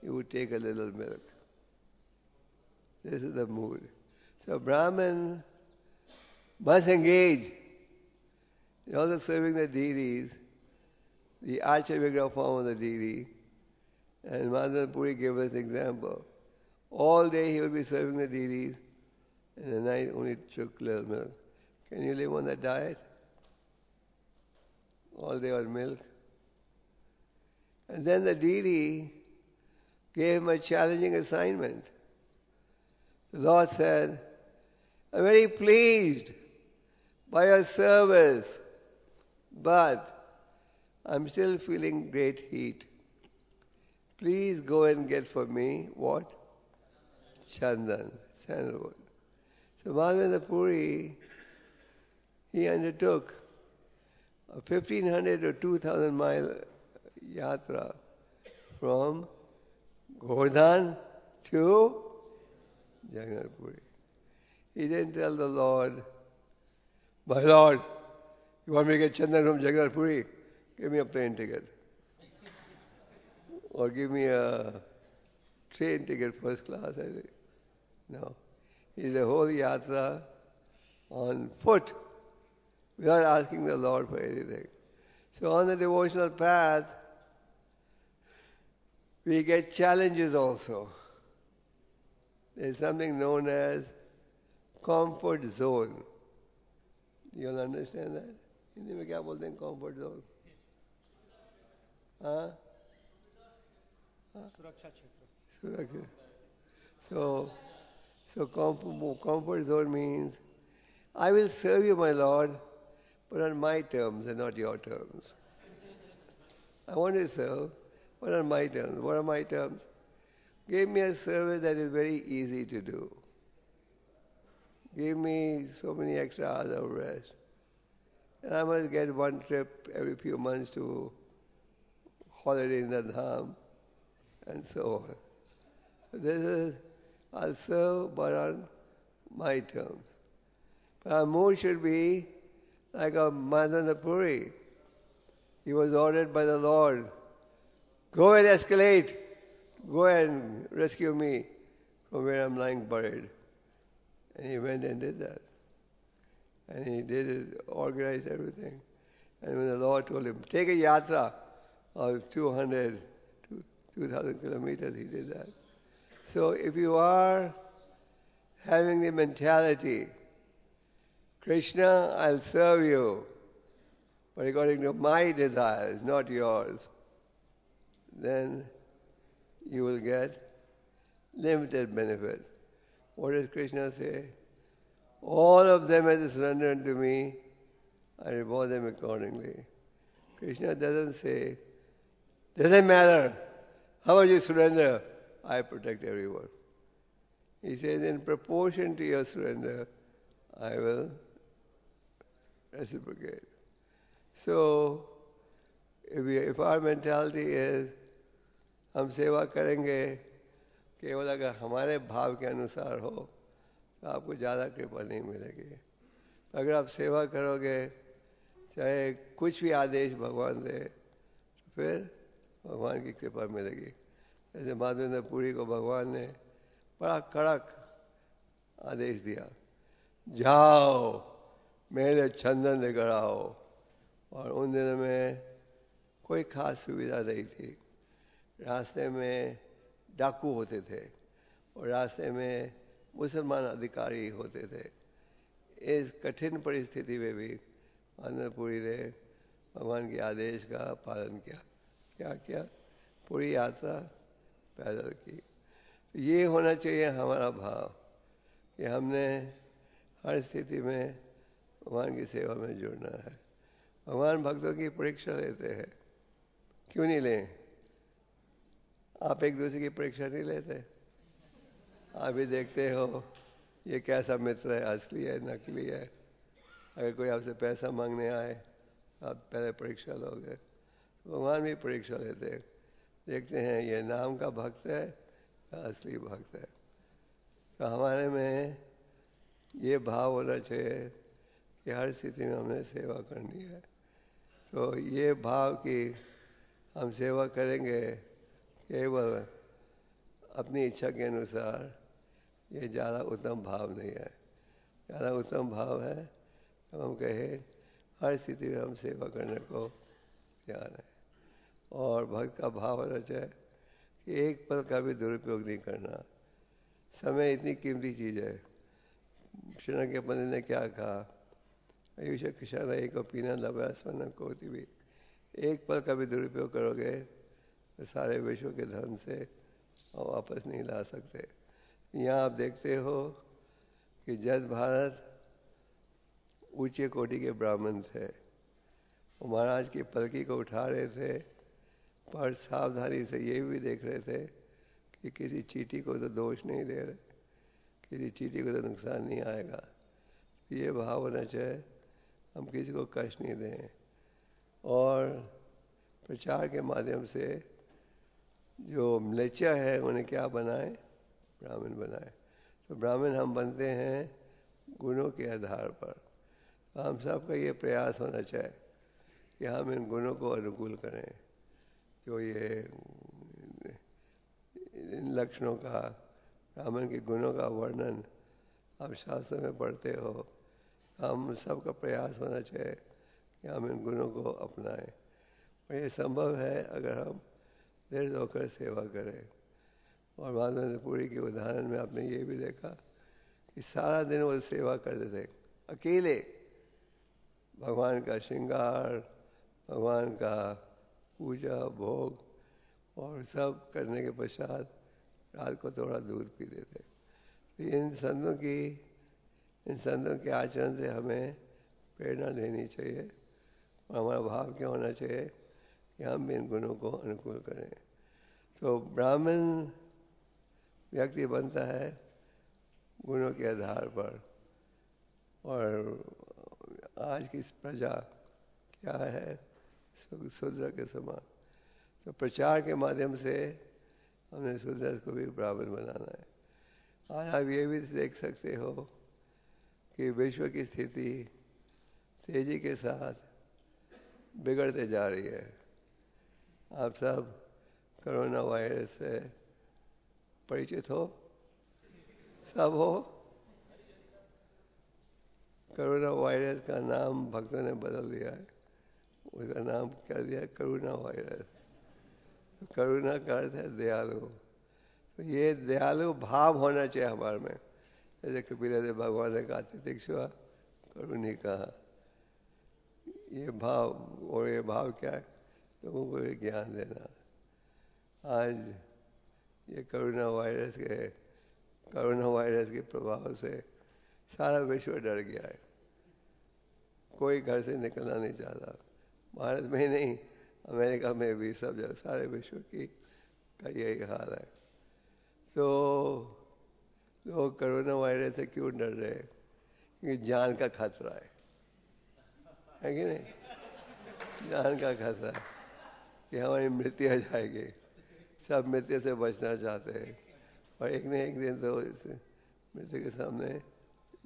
[SPEAKER 1] he would take a little milk. This is the mood. So Brahman must engage in also serving the deities, the Archa-Vigraha form of the deity. And Madhavendra Puri gave us an example. All day he would be serving the deities, and at night only took little milk. Can you live on that diet? All day on milk. And then the deity gave him a challenging assignment. The Lord said, I'm very pleased by your service, but I'm still feeling great heat. Please go and get for me what? Chandan, sandalwood. So Madhavendra Puri, he undertook a 1,500 or 2,000 mile yatra from Govardhan to Jagannath Puri. He didn't tell the Lord, my Lord, you want me to get Chandan from Jagannath Puri? Give me a plane ticket. Or give me a train ticket, first class. I think. No. He did a whole yatra on foot without asking the Lord for anything. So on the devotional path, we get challenges also. There is something known as comfort zone. You all understand that? Hindi mein kya bolte hain comfort zone? Huh? Suraksha. So comfort zone means, I will serve you, my Lord, but on my terms and not your terms. I want to serve, but on my terms. What are my terms? Give me a service that is very easy to do. Give me so many extra hours of rest. And I must get one trip every few months to holiday in the dham, and so on. So this is, I'll serve, but on my terms. But our mood should be like a Madhavendra Puri. He was ordered by the Lord, go and escalate, go and rescue me from where I'm lying buried. And he went and did that. And he did it, organized everything. And when the Lord told him, take a yatra of 2,000 kilometers, he did that. So if you are having the mentality, Krishna, I'll serve you, but according to my desires, not yours, then you will get limited benefit. What does Krishna say? All of them as surrender unto me, I reward them accordingly. Krishna doesn't say, doesn't matter how much you surrender, I protect everyone. He says, in proportion to your surrender, I will reciprocate. So, if our mentality is, हम सेवा करेंगे केवल अगर हमारे भाव के अनुसार हो तो आपको ज़्यादा कृपा नहीं मिलेगी। अगर आप सेवा करोगे चाहे कुछ भी आदेश भगवान दे तो फिर भगवान की कृपा मिलेगी। जैसे माधवेंद्र पुरी को भगवान ने बड़ा कड़क आदेश दिया, जाओ मेरे चंदन लेकर आओ, और उन दिनों में कोई खास सुविधा नहीं थी। रास्ते में डाकू होते थे और रास्ते में मुसलमान अधिकारी होते थे। इस कठिन परिस्थिति में भी माधवेंद्रपुरी ने भगवान के आदेश का पालन किया। क्या किया? पूरी यात्रा पैदल की। ये होना चाहिए हमारा भाव कि हमने हर स्थिति में भगवान की सेवा में जुड़ना है। भगवान भक्तों की परीक्षा लेते हैं, क्यों नहीं लें? आप एक दूसरे की परीक्षा नहीं लेते? आप भी देखते हो ये कैसा मित्र है, असली है, नकली है। अगर कोई आपसे पैसा मांगने आए आप पहले परीक्षा लोगे। भगवान भी परीक्षा लेते हैं, देखते हैं ये नाम का भक्त है या असली भक्त है। तो हमारे में ये भाव होना चाहिए कि हर स्थिति में हमने सेवा करनी है। तो ये भाव कि हम सेवा करेंगे केवल अपनी इच्छा के अनुसार, ये ज़्यादा उत्तम भाव नहीं है। ज़्यादा उत्तम भाव है तो हम कहें हर स्थिति में हम सेवा करने को तैयार हैं। और भक्त का भाव होना चाहिए कि एक पल का भी दुरुपयोग नहीं करना। समय इतनी कीमती चीज़ है। कृष्ण के पंडित ने क्या कहा? आयुष कृष्ण एक पीना लव्यास्पन्न कोटि भी। एक पल का भी दुरुपयोग करोगे तो सारे विश्व के धन से वापस नहीं ला सकते। यहाँ आप देखते हो कि जज भारत ऊंचे कोटि के ब्राह्मण थे, वो महाराज की पलकी को उठा रहे थे, पर सावधानी से ये भी देख रहे थे कि किसी चींटी को तो दोष नहीं दे रहे, किसी चींटी को तो नुकसान नहीं आएगा। ये भाव होना चाहिए हम किसी को कष्ट नहीं दें। और प्रचार के माध्यम से जो म्लेच्छा है उन्हें क्या बनाए? ब्राह्मण बनाए। तो ब्राह्मण हम बनते हैं गुणों के आधार पर। हम सबका ये प्रयास होना चाहिए कि हम इन गुणों को अनुकूल करें। जो ये इन लक्षणों का, ब्राह्मण के गुणों का वर्णन आप शास्त्र में पढ़ते हो। हम सबका प्रयास होना चाहिए कि हम इन गुणों को अपनाएं। और ये संभव है अगर हम दृढ़ होकर सेवा करें। और माधवेंद्रपुरी के उदाहरण में आपने ये भी देखा कि सारा दिन वो सेवा करते थे अकेले। भगवान का श्रृंगार, भगवान का पूजा भोग और सब करने के पश्चात रात को थोड़ा दूध पीते थे। तो इन संतों के आचरण से हमें प्रेरणा लेनी चाहिए। और हमारा भाव क्या होना चाहिए कि हम इन गुणों को अनुकूल करें। तो ब्राह्मण व्यक्ति बनता है गुणों के आधार पर। और आज की प्रजा क्या है? शूद्र के समान। तो प्रचार के माध्यम से हमने शूद्र को भी ब्राह्मण बनाना है। आज आप ये भी देख सकते हो कि विश्व की स्थिति तेजी के साथ बिगड़ते जा रही है। आप सब कोरोना वायरस से परिचित हो? सब हो? कोरोना वायरस का नाम भक्तों ने बदल दिया है। उसका नाम कर दिया करुणा वायरस। तो करुणा का अर्थ है दयालु। तो ये दयालु भाव होना चाहिए हमारे में। जैसे कपिल देव भगवान ने कहा तितिक्षुआ करुणी कहा। ये भाव, और ये भाव क्या है? लोगों को ये ज्ञान देना। आज ये कोरोना वायरस के प्रभाव से सारा विश्व डर गया है। कोई घर से निकलना नहीं चाहता। भारत में ही नहीं, अमेरिका में भी, सब जगह, सारे विश्व का यही हाल है। तो लोग कोरोना वायरस से क्यों डर रहे हैं? क्योंकि जान का खतरा है कि नहीं? जान का खतरा है कि हमारी मृत्यु आ जाएगी। सब मृत्यु से बचना चाहते हैं, और एक न एक दिन तो इस मृत्यु के सामने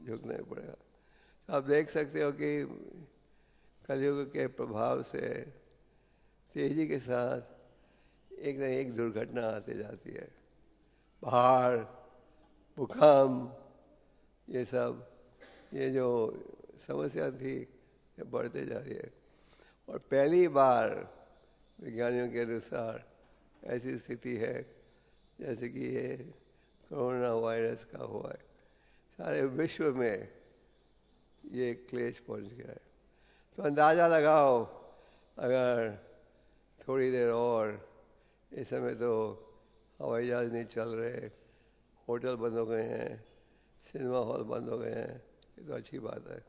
[SPEAKER 1] झुकना ही पड़ेगा। आप देख सकते हो कि कलयुग के प्रभाव से तेजी के साथ एक न एक दुर्घटना आती जाती है। बाढ़, भूकंप, ये सब, ये जो समस्या थी ये बढ़ते जा रही है। और पहली बार विज्ञानियों के अनुसार ऐसी स्थिति है जैसे कि ये कोरोना वायरस का हुआ है। सारे विश्व में ये क्लेश पहुंच गया है। तो अंदाज़ा लगाओ, अगर थोड़ी देर और, इस समय तो हवाई जहाज़ नहीं चल रहे, होटल बंद हो गए हैं, सिनेमा हॉल बंद हो गए हैं, ये तो अच्छी बात है।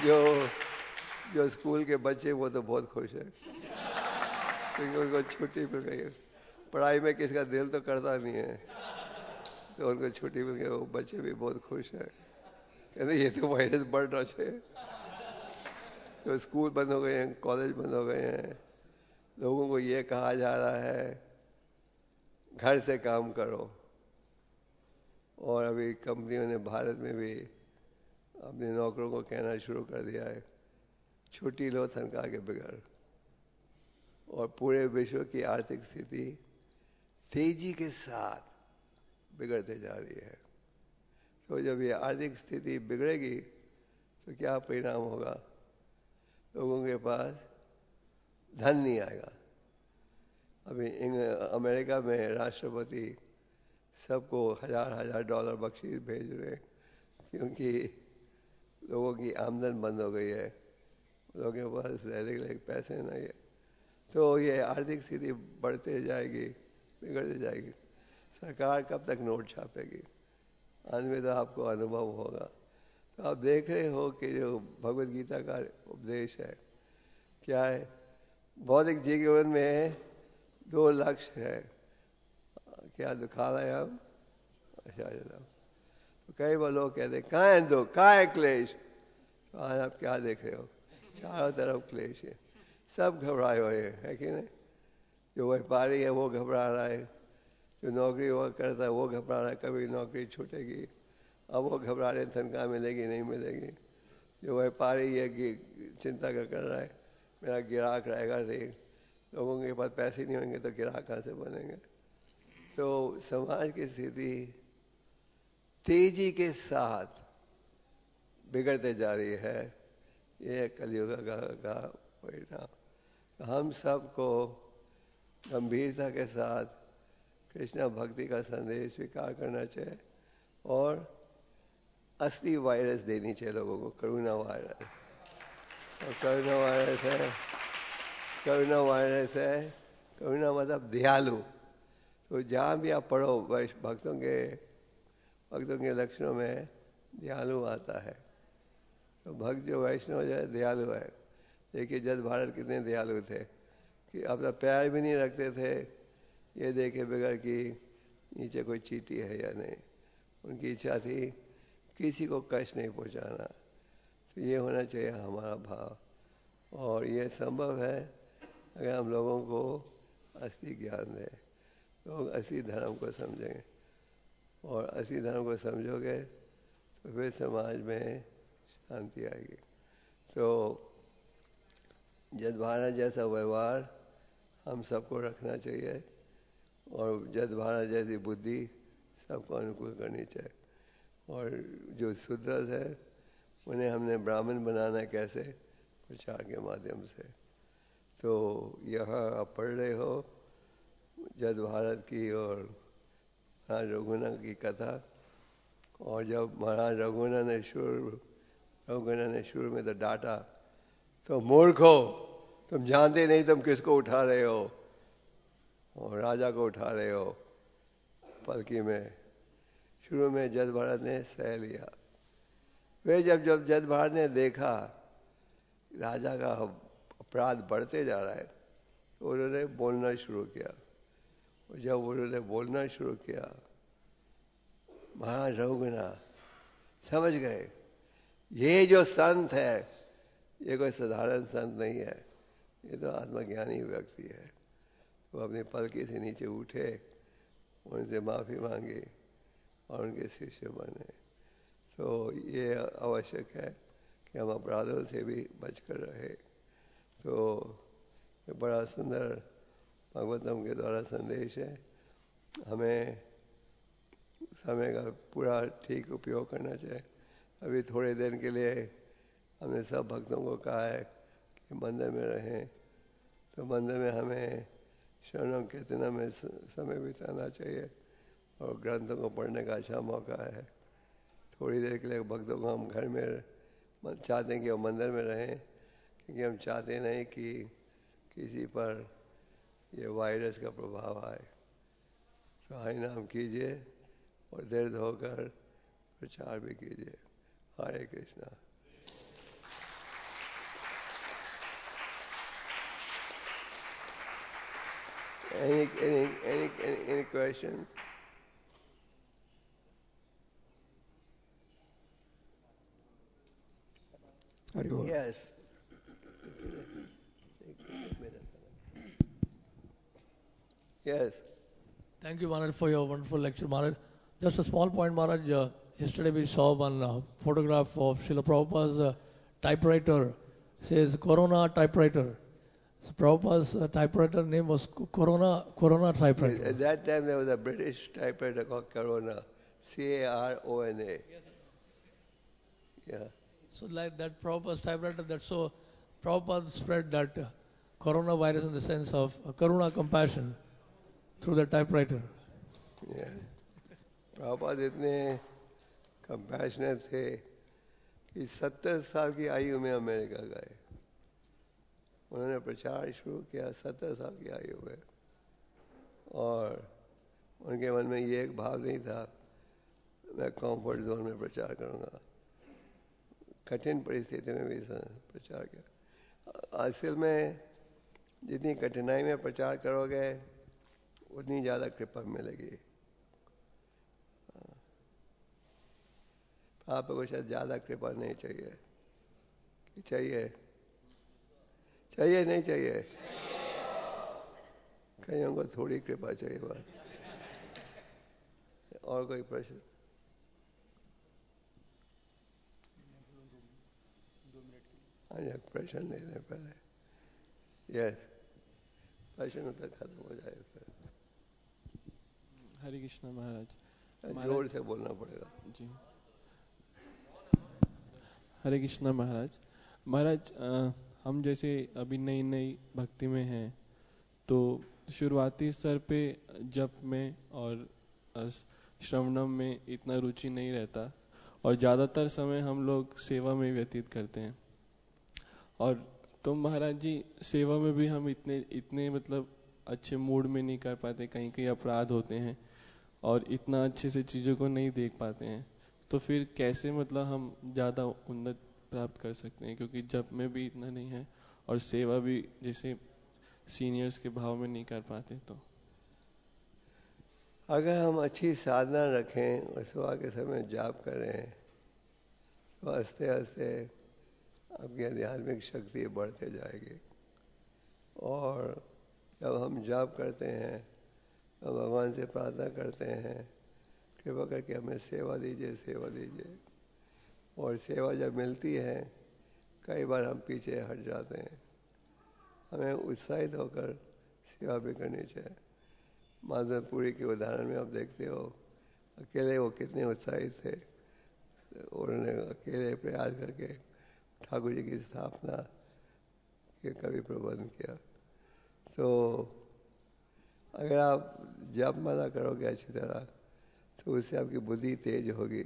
[SPEAKER 1] जो स्कूल के बच्चे वो तो बहुत खुश है क्योंकि उनको छुट्टी मिल गई है। पढ़ाई में किसी का दिल तो करता नहीं है, तो उनको छुट्टी मिल गई, वो बच्चे भी बहुत खुश हैं, कहते ये तो वायरस बढ़ना चाहिए। तो स्कूल बंद हो गए हैं, कॉलेज बंद हो गए हैं। लोगों को ये कहा जा रहा है घर से काम करो। और अभी कंपनियों ने भारत में भी अपने नौकरों को कहना शुरू कर दिया है छुट्टी लो तनख्वाह के बगैर। और पूरे विश्व की आर्थिक स्थिति तेजी के साथ बिगड़ते जा रही है। तो जब ये आर्थिक स्थिति बिगड़ेगी तो क्या परिणाम होगा? लोगों के पास धन नहीं आएगा। अभी अमेरिका में राष्ट्रपति सबको $1000 बख्शीश भेज रहे हैं क्योंकि लोगों की आमदन बंद हो गई है, लोगों के पास रहने के लिए पैसे नहीं है। तो ये आर्थिक स्थिति बढ़ते जाएगी, बिगड़ते जाएगी। सरकार कब तक नोट छापेगी? अंत में तो आपको अनुभव होगा। तो आप देख रहे हो कि जो भगवद गीता का उपदेश है क्या है? भौतिक जीवन में 2 लक्ष्य है। क्या? दुखालयम, शारीरम। तो कई बार लोग कहते हैं कहाँ है दुख, कहाँ है क्लेश? तो आज आप क्या देख रहे हो? चारों तरफ क्लेश है, सब घबराए हुए है कि नहीं? जो व्यापारी है वो घबरा रहा है, जो नौकरी वो करता है वो घबरा रहा है कभी नौकरी छूटेगी, अब वो घबरा रहे तनख्वाह मिलेगी नहीं मिलेगी। जो व्यापारी है कि चिंता कर रहा है मेरा ग्राहक रहेगा नहीं, लोगों के पास पैसे नहीं होंगे तो ग्राहक कहाँ से बनेंगे? तो समाज की स्थिति तेजी के साथ बिगड़ते जा रही है। ये कलयुग का परिणाम। हम सबको गंभीरता के साथ कृष्ण भक्ति का संदेश स्वीकार करना चाहिए और असली वायरस देनी चाहिए लोगों को, कोरोना वायरस। और कोरोना वायरस है, कोरोना मतलब दयालु। तो जहाँ भी आप पढ़ो भक्तों के लक्षणों में दयालु आता है। तो भक्त जो वैष्णव जो है दयालु है। देखिए जद भारत कितने दयालु थे कि अपना पैर भी नहीं रखते थे ये देखे बगैर कि नीचे कोई चींटी है या नहीं। उनकी इच्छा थी किसी को कष्ट नहीं पहुंचाना। तो ये होना चाहिए हमारा भाव, और ये संभव है अगर हम लोगों को असली ज्ञान दें, लोग असली धर्म को समझेंगे। और असली धर्म को समझोगे तो फिर समाज में शांति आएगी। तो जद भारत जैसा व्यवहार हम सबको रखना चाहिए और जद भारत जैसी बुद्धि सबको अनुकूल करनी चाहिए। और जो शूद्र है उन्हें हमने ब्राह्मण बनाना कैसे? प्रचार के माध्यम से। तो यहाँ आप पढ़ रहे हो जद भारत की और महाराज रघुनाथ की कथा। और जब महाराज रघुनाथ ने शुर रघुगणा ने शुरू में तो डांटा, तो मूर्ख हो, तुम जानते नहीं तुम किसको उठा रहे हो, और राजा को उठा रहे हो पलकी में। शुरू में जज महाराज ने सह लिया। वे जब जज महाराज ने देखा राजा का अपराध बढ़ते जा रहा है, तो उन्होंने बोलना शुरू किया। और जब उन्होंने बोलना शुरू किया, महाराज रघुगणा समझ गए ये जो संत है ये कोई साधारण संत नहीं है, ये तो आत्मज्ञानी व्यक्ति है। वो अपनी पलकी से नीचे उठे, उनसे माफ़ी मांगी और उनके शिष्य बने। तो ये आवश्यक है कि हम अपराधों से भी बचकर रहे। तो ये बड़ा सुंदर भागवतम के द्वारा संदेश है। हमें समय का पूरा ठीक उपयोग करना चाहिए। अभी थोड़े दिन के लिए हमने सब भक्तों को कहा है कि मंदिर में रहें, तो मंदिर में हमें श्रवण कीर्तन में समय बिताना चाहिए और ग्रंथों को पढ़ने का अच्छा मौका है। थोड़ी देर के लिए भक्तों को हम घर में चाहते हैं कि वो मंदिर में रहें, क्योंकि हम चाहते नहीं कि किसी पर ये वायरस का प्रभाव आए। तो हरि नाम कीजिए और दर्द होकर प्रचार भी कीजिए। हरे Krishna. Any questions? Yes. Yes.
[SPEAKER 2] Thank you, Maharaj, for your wonderful lecture, Maharaj. Just a small point, Maharaj. Yesterday we saw one photograph of Srila Prabhupada's typewriter. Says Corona typewriter. So Prabhupada's typewriter name was Corona typewriter.
[SPEAKER 1] At that time there was a British typewriter called Corona, C-A-R-O-N-A. Yeah.
[SPEAKER 2] So like that Prabhupada's typewriter, so Prabhupada spread that coronavirus in the sense of karuna, compassion, through the typewriter.
[SPEAKER 1] Yeah. Prabhupada इतने compassionate थे कि 70 साल की आयु में America गए। उन्होंने प्रचार शुरू किया 70 साल की आयु में, और उनके मन में ये एक भाव नहीं था मैं कंफर्ट जोन में प्रचार करूँगा। कठिन परिस्थिति में भी प्रचार किया। असल में जितनी कठिनाई में प्रचार करोगे उतनी ज़्यादा कृपा मिलेगी। आपको शायद ज़्यादा कृपा नहीं चाहिए, कि चाहिए? चाहिए नहीं चाहिए? कईयों को थोड़ी कृपा चाहिए बस। और कोई प्रश्न? हाँ, प्रश्न ले लें पहले। यस, प्रश्न उत्तर खत्म हो जाए फिर।
[SPEAKER 3] हरे कृष्णा महाराज।
[SPEAKER 1] जोर से बोलना पड़ेगा
[SPEAKER 3] जी। हरे कृष्णा महाराज। महाराज, हम जैसे अभी नई नई भक्ति में हैं, तो शुरुआती स्तर पे जप में और श्रवणम में इतना रुचि नहीं रहता, और ज़्यादातर समय हम लोग सेवा में व्यतीत करते हैं। और तो महाराज जी, सेवा में भी हम इतने मतलब अच्छे मूड में नहीं कर पाते, कहीं कहीं अपराध होते हैं और इतना अच्छे से चीज़ों को नहीं देख पाते हैं। तो फिर कैसे मतलब हम ज़्यादा उन्नत प्राप्त कर सकते हैं, क्योंकि जप में भी इतना नहीं है और सेवा भी जैसे सीनियर्स के भाव में नहीं कर पाते। तो
[SPEAKER 1] अगर हम अच्छी साधना रखें और सुबह के समय जाप करें तो आस्ते आस्ते आपकी आध्यात्मिक शक्ति बढ़ते जाएगी। और जब हम जाप करते हैं तो भगवान से प्रार्थना करते हैं कृपा करके हमें सेवा दीजिए, सेवा दीजिए। और सेवा जब मिलती है कई बार हम पीछे हट जाते हैं। हमें उत्साहित होकर सेवा भी करनी चाहिए। माधवपुरी के उदाहरण में आप देखते हो, अकेले वो कितने उत्साहित थे। उन्होंने अकेले प्रयास करके ठाकुर जी की स्थापना के कभी प्रबंध किया। तो अगर आप जप माला करोगे अच्छी तरह तो उससे आपकी बुद्धि तेज होगी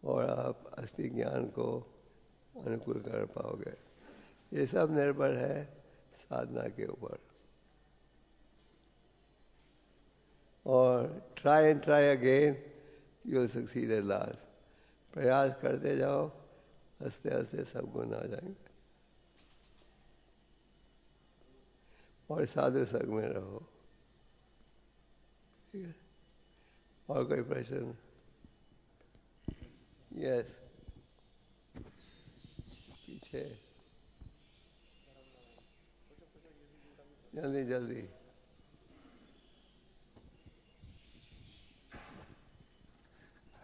[SPEAKER 1] और आप असली ज्ञान को अनुकूल कर पाओगे। ये सब निर्भर है साधना के ऊपर। और try and try again, you will succeed at last. प्रयास करते जाओ, हंसते हंसते सब गुण आ जाएंगे। और साधु संग में रहो। ठीक है, और कोई प्रश्न? यस, पीछे जल्दी जल्दी।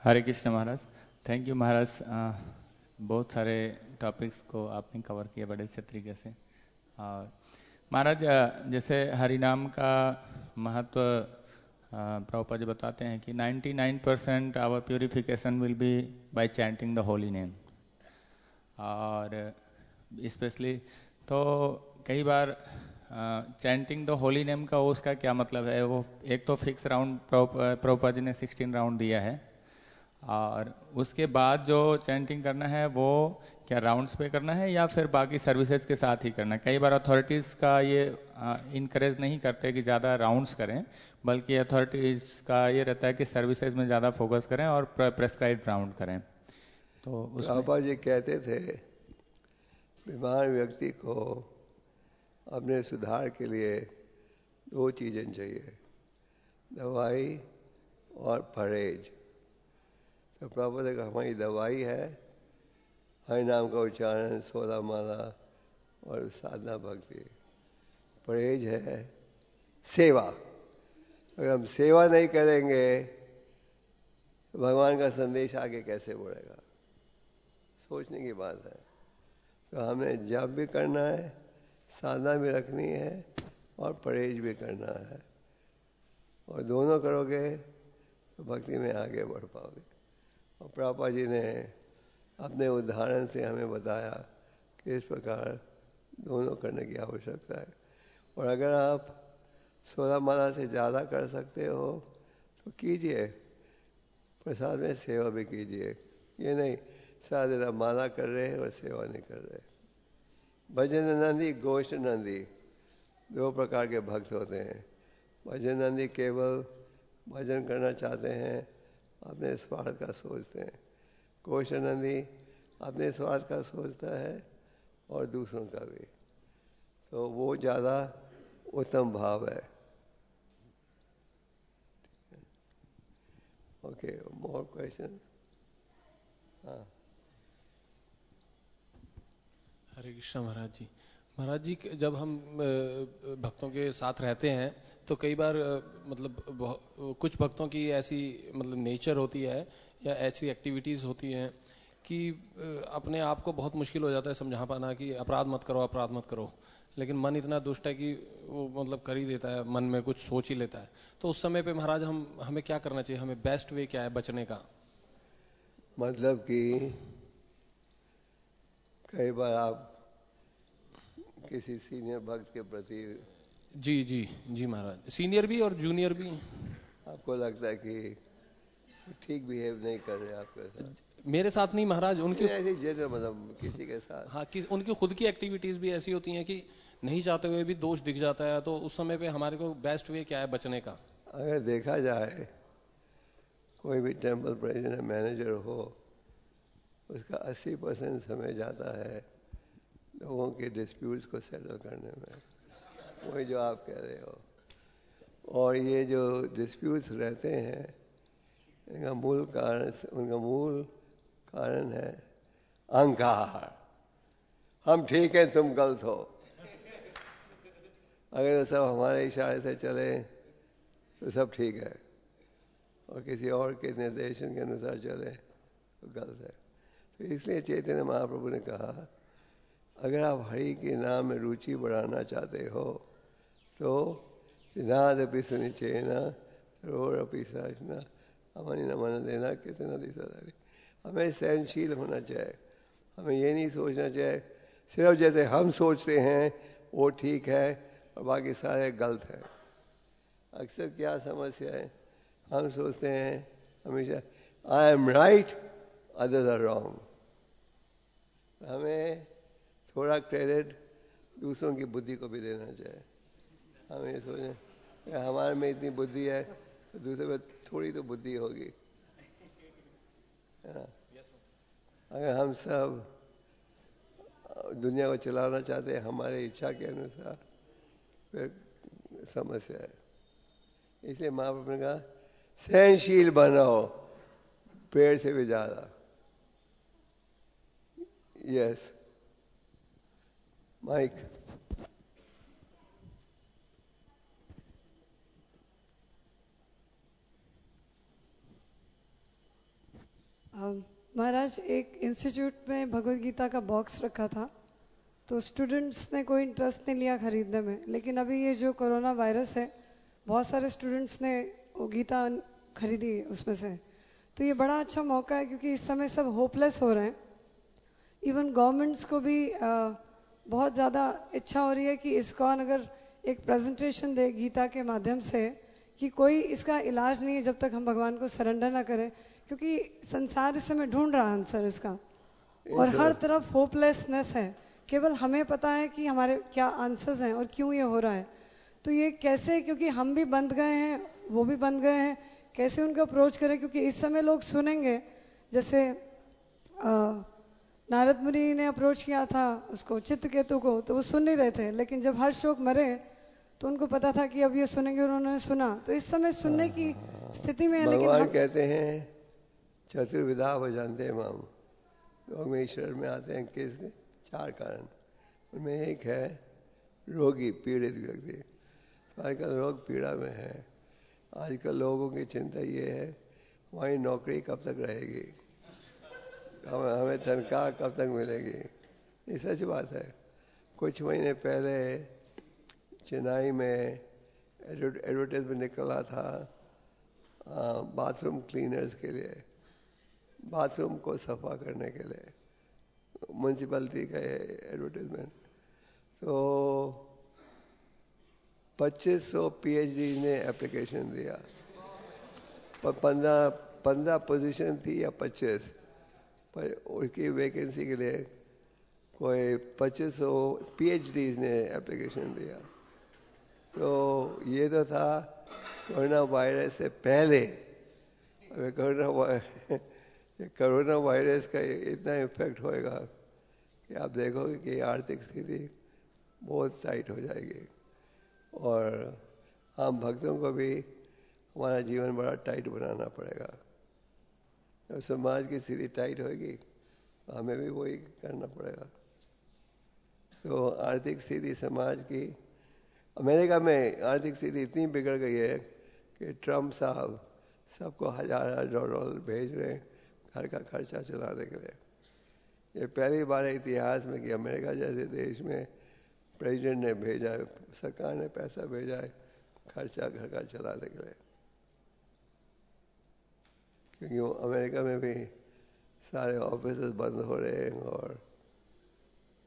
[SPEAKER 4] हरे कृष्ण महाराज। थैंक यू महाराज। बहुत सारे टॉपिक्स को आपने कवर किया बड़े अच्छे तरीके से। और महाराज जैसे हरिनाम का महत्व प्रभुपाद जी बताते हैं कि 99% our purification will be by chanting the holy name. और स्पेशली तो कई बार चैंटिंग द होली नेम का उसका क्या मतलब है? वो एक तो फिक्स राउंड प्रभुपाद जी ने 16 राउंड दिया है, और उसके बाद जो चैंटिंग करना है वो क्या राउंड्स पे करना है या फिर बाकी सर्विसेज के साथ ही करना है? कई बार अथॉरिटीज़ का ये इनकरेज नहीं करते कि ज़्यादा राउंड्स करें, बल्कि अथॉरिटीज़ का ये रहता है कि सर्विसेज में ज़्यादा फोकस करें और प्रेस्क्राइब्ड राउंड करें। तो
[SPEAKER 1] बाबा जी कहते थे बीमार व्यक्ति को अपने सुधार के लिए 2 चीज़ें चाहिए, दवाई और परहेज। तो प्रभु ने कहा हमारी दवाई है हरि नाम का उच्चारण, 16 माला और साधना भक्ति। परहेज है सेवा। अगर हम सेवा नहीं करेंगे तो भगवान का संदेश आगे कैसे बढ़ेगा? सोचने की बात है। तो हमने जप भी करना है, साधना भी रखनी है और परहेज भी करना है। और दोनों करोगे तो भक्ति में आगे बढ़ पाओगे। और प्रभुपाद जी ने अपने उदाहरण से हमें बताया कि इस प्रकार दोनों करने की आवश्यकता है। और अगर आप 16 माला से ज़्यादा कर सकते हो तो कीजिए, प्रसाद में सेवा भी कीजिए। ये नहीं सारा दिन माला कर रहे हैं और सेवा नहीं कर रहे। भजन नंदी, गोष्ठ नंदी 2 प्रकार के भक्त होते हैं। भजन नंदी केवल भजन करना चाहते हैं, अपने स्वार्थ का सोचते हैं। गोष्ठ नंदी अपने स्वार्थ का सोचता है और दूसरों का भी। तो वो ज़्यादा उत्तम भाव है। Okay, more question? हाँ,
[SPEAKER 5] हरे कृष्ण महाराज जी। महाराज जी, जब हम भक्तों के साथ रहते हैं तो कई बार मतलब कुछ भक्तों की ऐसी मतलब नेचर होती है या ऐसी एक्टिविटीज़ होती हैं कि अपने आप को बहुत मुश्किल हो जाता है समझा पाना कि अपराध मत करो, अपराध मत करो। लेकिन मन इतना दुष्ट है कि वो मतलब कर ही देता है, मन में कुछ सोच ही लेता है। तो उस समय पे महाराज हमें क्या करना चाहिए? हमें बेस्ट वे क्या है बचने का?
[SPEAKER 1] मतलब कि कई बार आप किसी सीनियर भक्त के प्रति
[SPEAKER 5] जी जी जी महाराज, सीनियर भी और जूनियर भी,
[SPEAKER 1] आपको लगता है कि ठीक बिहेव नहीं कर रहे आपके साथ?
[SPEAKER 5] मेरे साथ नहीं महाराज, उनकी
[SPEAKER 1] ऐसी जनरल मतलब किसी के साथ।
[SPEAKER 5] हाँ, उनकी खुद की एक्टिविटीज भी ऐसी होती हैं कि नहीं चाहते हुए भी दोष दिख जाता है। तो उस समय पे हमारे को बेस्ट वे क्या है बचने का?
[SPEAKER 1] अगर देखा जाए कोई भी टेम्पल प्रेसिडेंट मैनेजर हो, उसका 80% समय जाता है लोगों के डिस्प्यूट्स को सेटल करने में, वही जो आप कह रहे हो। और ये जो डिस्प्यूट्स रहते हैं उनका मूल कारण है अहंकार। हम ठीक हैं, तुम गलत हो। अगर सब हमारे इशारे से चले तो सब ठीक है, और किसी और के निर्देशन के अनुसार चले तो गलत है। तो इसलिए चैतन्य महाप्रभु ने कहा अगर आप हरि के नाम में रुचि बढ़ाना चाहते हो तो नादपि सुनिचेन रोरपि सहस्रना हमारी न मन देना कितना दिशा। हमें सहनशील होना चाहिए। हमें ये नहीं सोचना चाहिए सिर्फ जैसे हम सोचते हैं वो ठीक है और बाकी सारे गलत हैं। अक्सर क्या समस्या है, हम सोचते हैं हमेशा I am right, others are wrong. हमें थोड़ा क्रेडिट दूसरों की बुद्धि को भी देना चाहिए. हमें ये सोचें हमारे में इतनी बुद्धि है तो दूसरे में थोड़ी तो बुद्धि होगी. अगर हम सब दुनिया को चलाना चाहते हैं हमारे इच्छा के अनुसार फिर समस्या है. इसलिए महाप्रभु ने कहा सहनशील बनो पेड़ से भी ज्यादा. Yes mic.
[SPEAKER 6] महाराज एक इंस्टीट्यूट में भगवत गीता का बॉक्स रखा था तो स्टूडेंट्स ने कोई इंटरेस्ट नहीं लिया खरीदने में, लेकिन अभी ये जो कोरोना वायरस है बहुत सारे स्टूडेंट्स ने वो गीता खरीदी उसमें से. तो ये बड़ा अच्छा मौका है क्योंकि इस समय सब होपलेस हो रहे हैं. इवन गवर्नमेंट्स को भी बहुत ज़्यादा इच्छा हो रही है कि इस्कॉन अगर एक प्रेजेंटेशन दे गीता के माध्यम से कि कोई इसका इलाज नहीं है जब तक हम भगवान को सरेंडर ना करें, क्योंकि संसार इस समय ढूंढ रहा है आंसर इसका और हर तरफ होपलेसनेस है. केवल हमें पता है कि हमारे क्या आंसर्स हैं और क्यों ये हो रहा है. तो ये कैसे, क्योंकि हम भी बंद गए हैं वो भी बंद गए हैं, कैसे उनको अप्रोच करें? क्योंकि इस समय लोग सुनेंगे, जैसे नारद मुनि ने अप्रोच किया था उसको चित्रकेतु को तो वो सुन नहीं रहे थे, लेकिन जब हर शोक मरे तो उनको पता था कि अब ये सुनेंगे और उन्होंने सुना. तो इस समय सुनने की स्थिति में है. लेकिन
[SPEAKER 1] भगवान कहते हैं चतुर्विधा हो जानते हैं माम. लोग में ईश्वर में आते हैं किस 4 कारण. उनमें एक है रोगी पीड़ित व्यक्ति. तो आजकल लोग पीड़ा में है. आजकल लोगों की चिंता ये है हमारी नौकरी कब तक रहेगी, हमें तनख्वाह कब तक मिलेगी. ये सच बात है. कुछ महीने पहले चेन्नई में एडवर्टाइजमेंट निकला था बाथरूम क्लीनर्स के लिए, बाथरूम को सफा करने के लिए म्यूनसिपैलिटी का एडवर्टाइजमेंट. तो 2500 PhD ने एप्लीकेशन दिया. 15 पोजीशन थी या 25, पर उसकी वैकेंसी के लिए कोई 2500 PhDs ने एप्लीकेशन दिया. तो ये तो था कोरोना वायरस से पहले. अभी कोरोना वायरस का इतना इफेक्ट होएगा कि आप देखोगे कि आर्थिक स्थिति बहुत टाइट हो जाएगी और हम भक्तों को भी हमारा जीवन बड़ा टाइट बनाना पड़ेगा. जब समाज की स्थिति टाइट होगी तो हमें भी वही करना पड़ेगा. तो आर्थिक स्थिति समाज की, अमेरिका में आर्थिक स्थिति इतनी बिगड़ गई है कि ट्रम्प साहब सबको $1000 भेज रहे हैं घर का खर्चा चलाने के लिए. ये पहली बार है इतिहास में कि अमेरिका जैसे देश में प्रेसिडेंट ने भेजा है, सरकार ने पैसा भेजा है खर्चा घर का चलाने के लिए. क्योंकि वो अमेरिका में भी सारे ऑफिस बंद हो रहे हैं और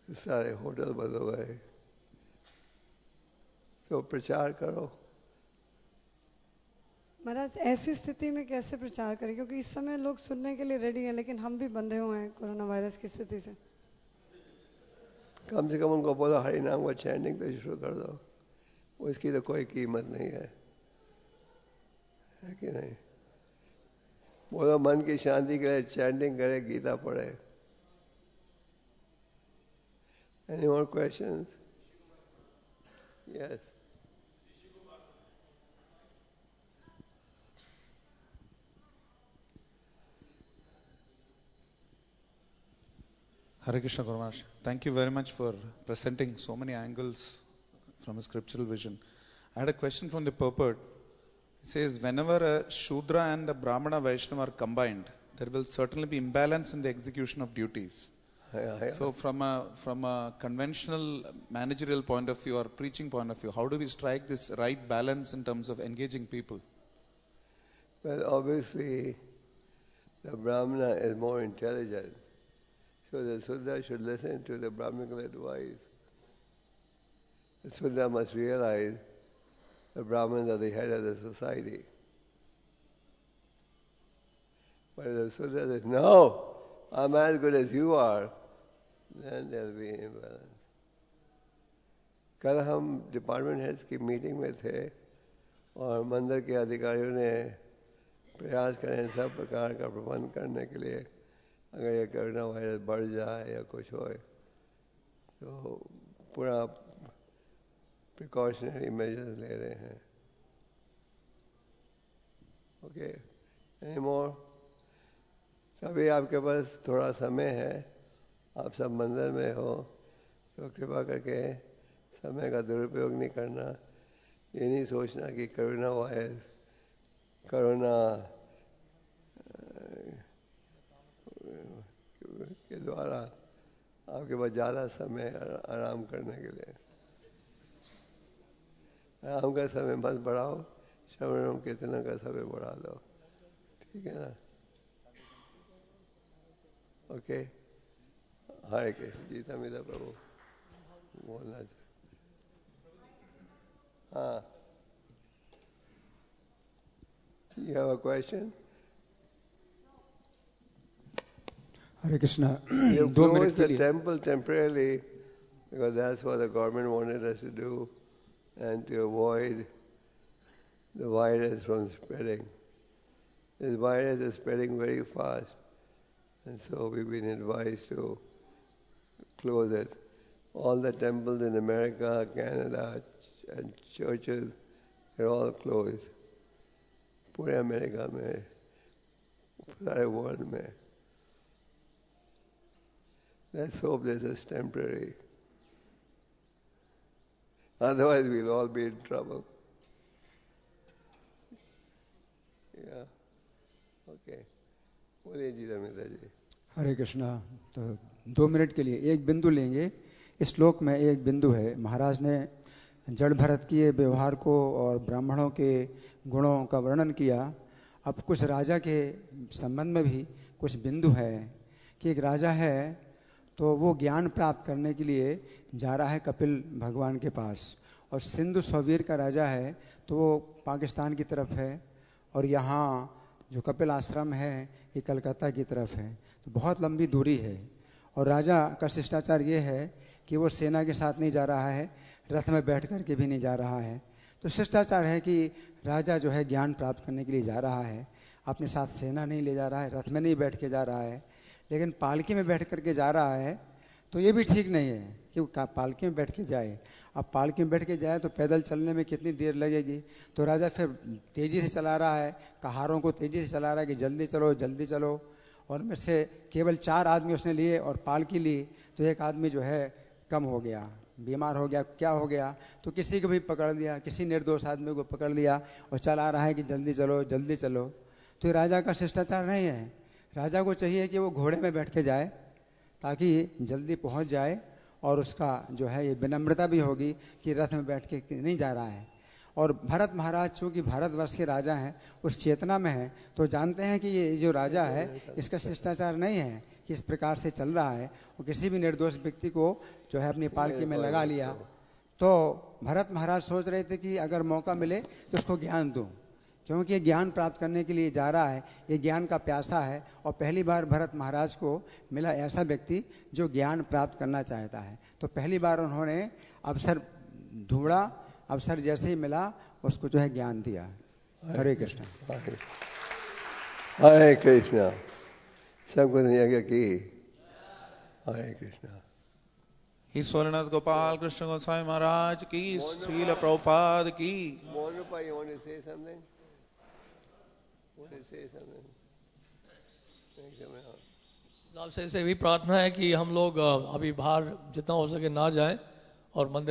[SPEAKER 1] सारे होटल बंद हो गए. तो प्रचार करो.
[SPEAKER 6] महाराज ऐसी स्थिति में कैसे प्रचार करें, क्योंकि इस समय लोग सुनने के लिए रेडी हैं लेकिन हम भी बंधे हुए हैं कोरोना वायरस की स्थिति से.
[SPEAKER 1] कम से कम उनको बोलो हरि नाम को चैंटिंग तो शुरू कर दो. उसकी तो कोई कीमत नहीं है कि नहीं? बोलो मन की शांति के लिए चैंटिंग करे, गीता पढ़े. Any more questions? Yes.
[SPEAKER 7] Hare Krishna Guru Maharaj. Thank you very much for presenting so many angles from a scriptural vision. I had a question from the purport. It says, whenever a Shudra and a Brahmana Vaishnava are combined, there will certainly be imbalance in the execution of duties. So from a conventional managerial point of view or preaching point of view, how do we strike this right balance in terms of engaging people?
[SPEAKER 1] Well, obviously, the Brahmana is more intelligent. So the Sudra should listen to the Brahminical advice. The Sudra must realize the Brahmins are the head of the society. But if the Sudra says, no, I'm as good as you are, then there will be imbalance. कल हम department heads की meeting में थे और मंदिर के अधिकारियों ने प्रयास करें सब प्रकार का प्रबंध करने के लिए, अगर ये कोरोना वायरस बढ़ जाए या कुछ हो तो पूरा प्रिकॉशनरी मेजर्स ले रहे हैं. Okay, any more? अभी आपके पास थोड़ा समय है, आप सब मंदिर में हो तो कृपा करके समय का दुरुपयोग नहीं करना. ये नहीं सोचना कि कोरोना वायरस कोरोना के द्वारा आपके पास ज़्यादा समय आराम करने के लिए. आराम का समय मत बढ़ाओ, श्रवणम कीर्तन का समय बढ़ा दो. ठीक है ना? ओके. हरे कृष्ण. गीता मिला प्रभु बोलना चाहिए. हाँ, you have a question?
[SPEAKER 8] Hare Krishna.
[SPEAKER 1] You
[SPEAKER 8] 2 minute
[SPEAKER 1] closed
[SPEAKER 8] के
[SPEAKER 1] the
[SPEAKER 8] लिए.
[SPEAKER 1] temple temporarily because that's what the government wanted us to do and to avoid the virus from spreading. This virus is spreading very fast, and so we've been advised to close it. All the temples in America, Canada, and churches are all closed. पूरे America में, सारे world में. Let's hope this is temporary. Otherwise we'll all be in trouble. Yeah. Okay. बोलिए जी रमेश जी.
[SPEAKER 8] हरे कृष्णा. तो 2 minute के लिए एक बिंदु लेंगे. इस श्लोक में एक बिंदु है. महाराज ने जड़ भरत के व्यवहार को और ब्राह्मणों के गुणों का वर्णन किया. अब कुछ राजा के संबंध में भी कुछ बिंदु है कि एक राजा है तो वो ज्ञान प्राप्त करने के लिए जा रहा है कपिल भगवान के पास, और सिंधु सौवीर का राजा है तो वो पाकिस्तान की तरफ है, और यहाँ जो कपिल आश्रम है ये कलकत्ता की तरफ है. तो बहुत लंबी दूरी है. और राजा का शिष्टाचार ये है कि वो सेना के साथ नहीं जा रहा है, रथ में बैठ कर के भी नहीं जा रहा है. तो शिष्टाचार है कि राजा जो है ज्ञान प्राप्त करने के लिए जा रहा है, अपने साथ सेना नहीं ले जा रहा है, रथ में नहीं बैठ के जा रहा है, लेकिन पालकी में बैठ कर के जा रहा है. तो ये भी ठीक नहीं है कि वो पालकी में बैठ के जाए. अब पालकी में बैठ के जाए तो पैदल चलने में कितनी देर लगेगी. तो राजा फिर तेज़ी से चला रहा है, कहारों को तेज़ी से चला रहा है कि जल्दी चलो जल्दी चलो. और में से केवल 4 आदमी उसने लिए और पालकी ली, तो एक आदमी जो है कम हो गया, बीमार हो गया, क्या हो गया, तो किसी को भी पकड़ लिया, किसी निर्दोष आदमी को पकड़ लिया और चला रहा है कि जल्दी चलो जल्दी चलो. तो ये राजा का शिष्टाचार नहीं है. राजा को चाहिए कि वो घोड़े में बैठ के जाए ताकि जल्दी पहुंच जाए, और उसका जो है ये विनम्रता भी होगी कि रथ में बैठ के नहीं जा रहा है. और भरत महाराज चूँकि भारतवर्ष के राजा हैं, उस चेतना में हैं, तो जानते हैं कि ये जो राजा है इसका शिष्टाचार नहीं है कि इस प्रकार से चल रहा है. वो किसी भी निर्दोष व्यक्ति को जो है अपनी पालकी में लगा लिया. तो भरत महाराज सोच रहे थे कि अगर मौका मिले तो उसको ज्ञान दूं, क्योंकि ये ज्ञान प्राप्त करने के लिए जा रहा है, ये ज्ञान का प्यासा है. और पहली बार भरत महाराज को मिला ऐसा व्यक्ति जो ज्ञान प्राप्त करना चाहता है. तो पहली बार उन्होंने अवसर ढूंढा, अवसर जैसे ही मिला उसको जो है ज्ञान दिया. हरे कृष्ण.
[SPEAKER 1] हरे कृष्ण. सबको यज्ञ की. हरे Krishna.
[SPEAKER 7] His Holiness Gopal Krishna Goswami Maharaj ki, Srila Prabhupada ki.
[SPEAKER 1] Monupa, you want to say something? Want to say something?
[SPEAKER 2] आपसे ऐसे भी प्रार्थना है कि हम लोग अभी बाहर जितना हो सके ना जाएं और मंदिर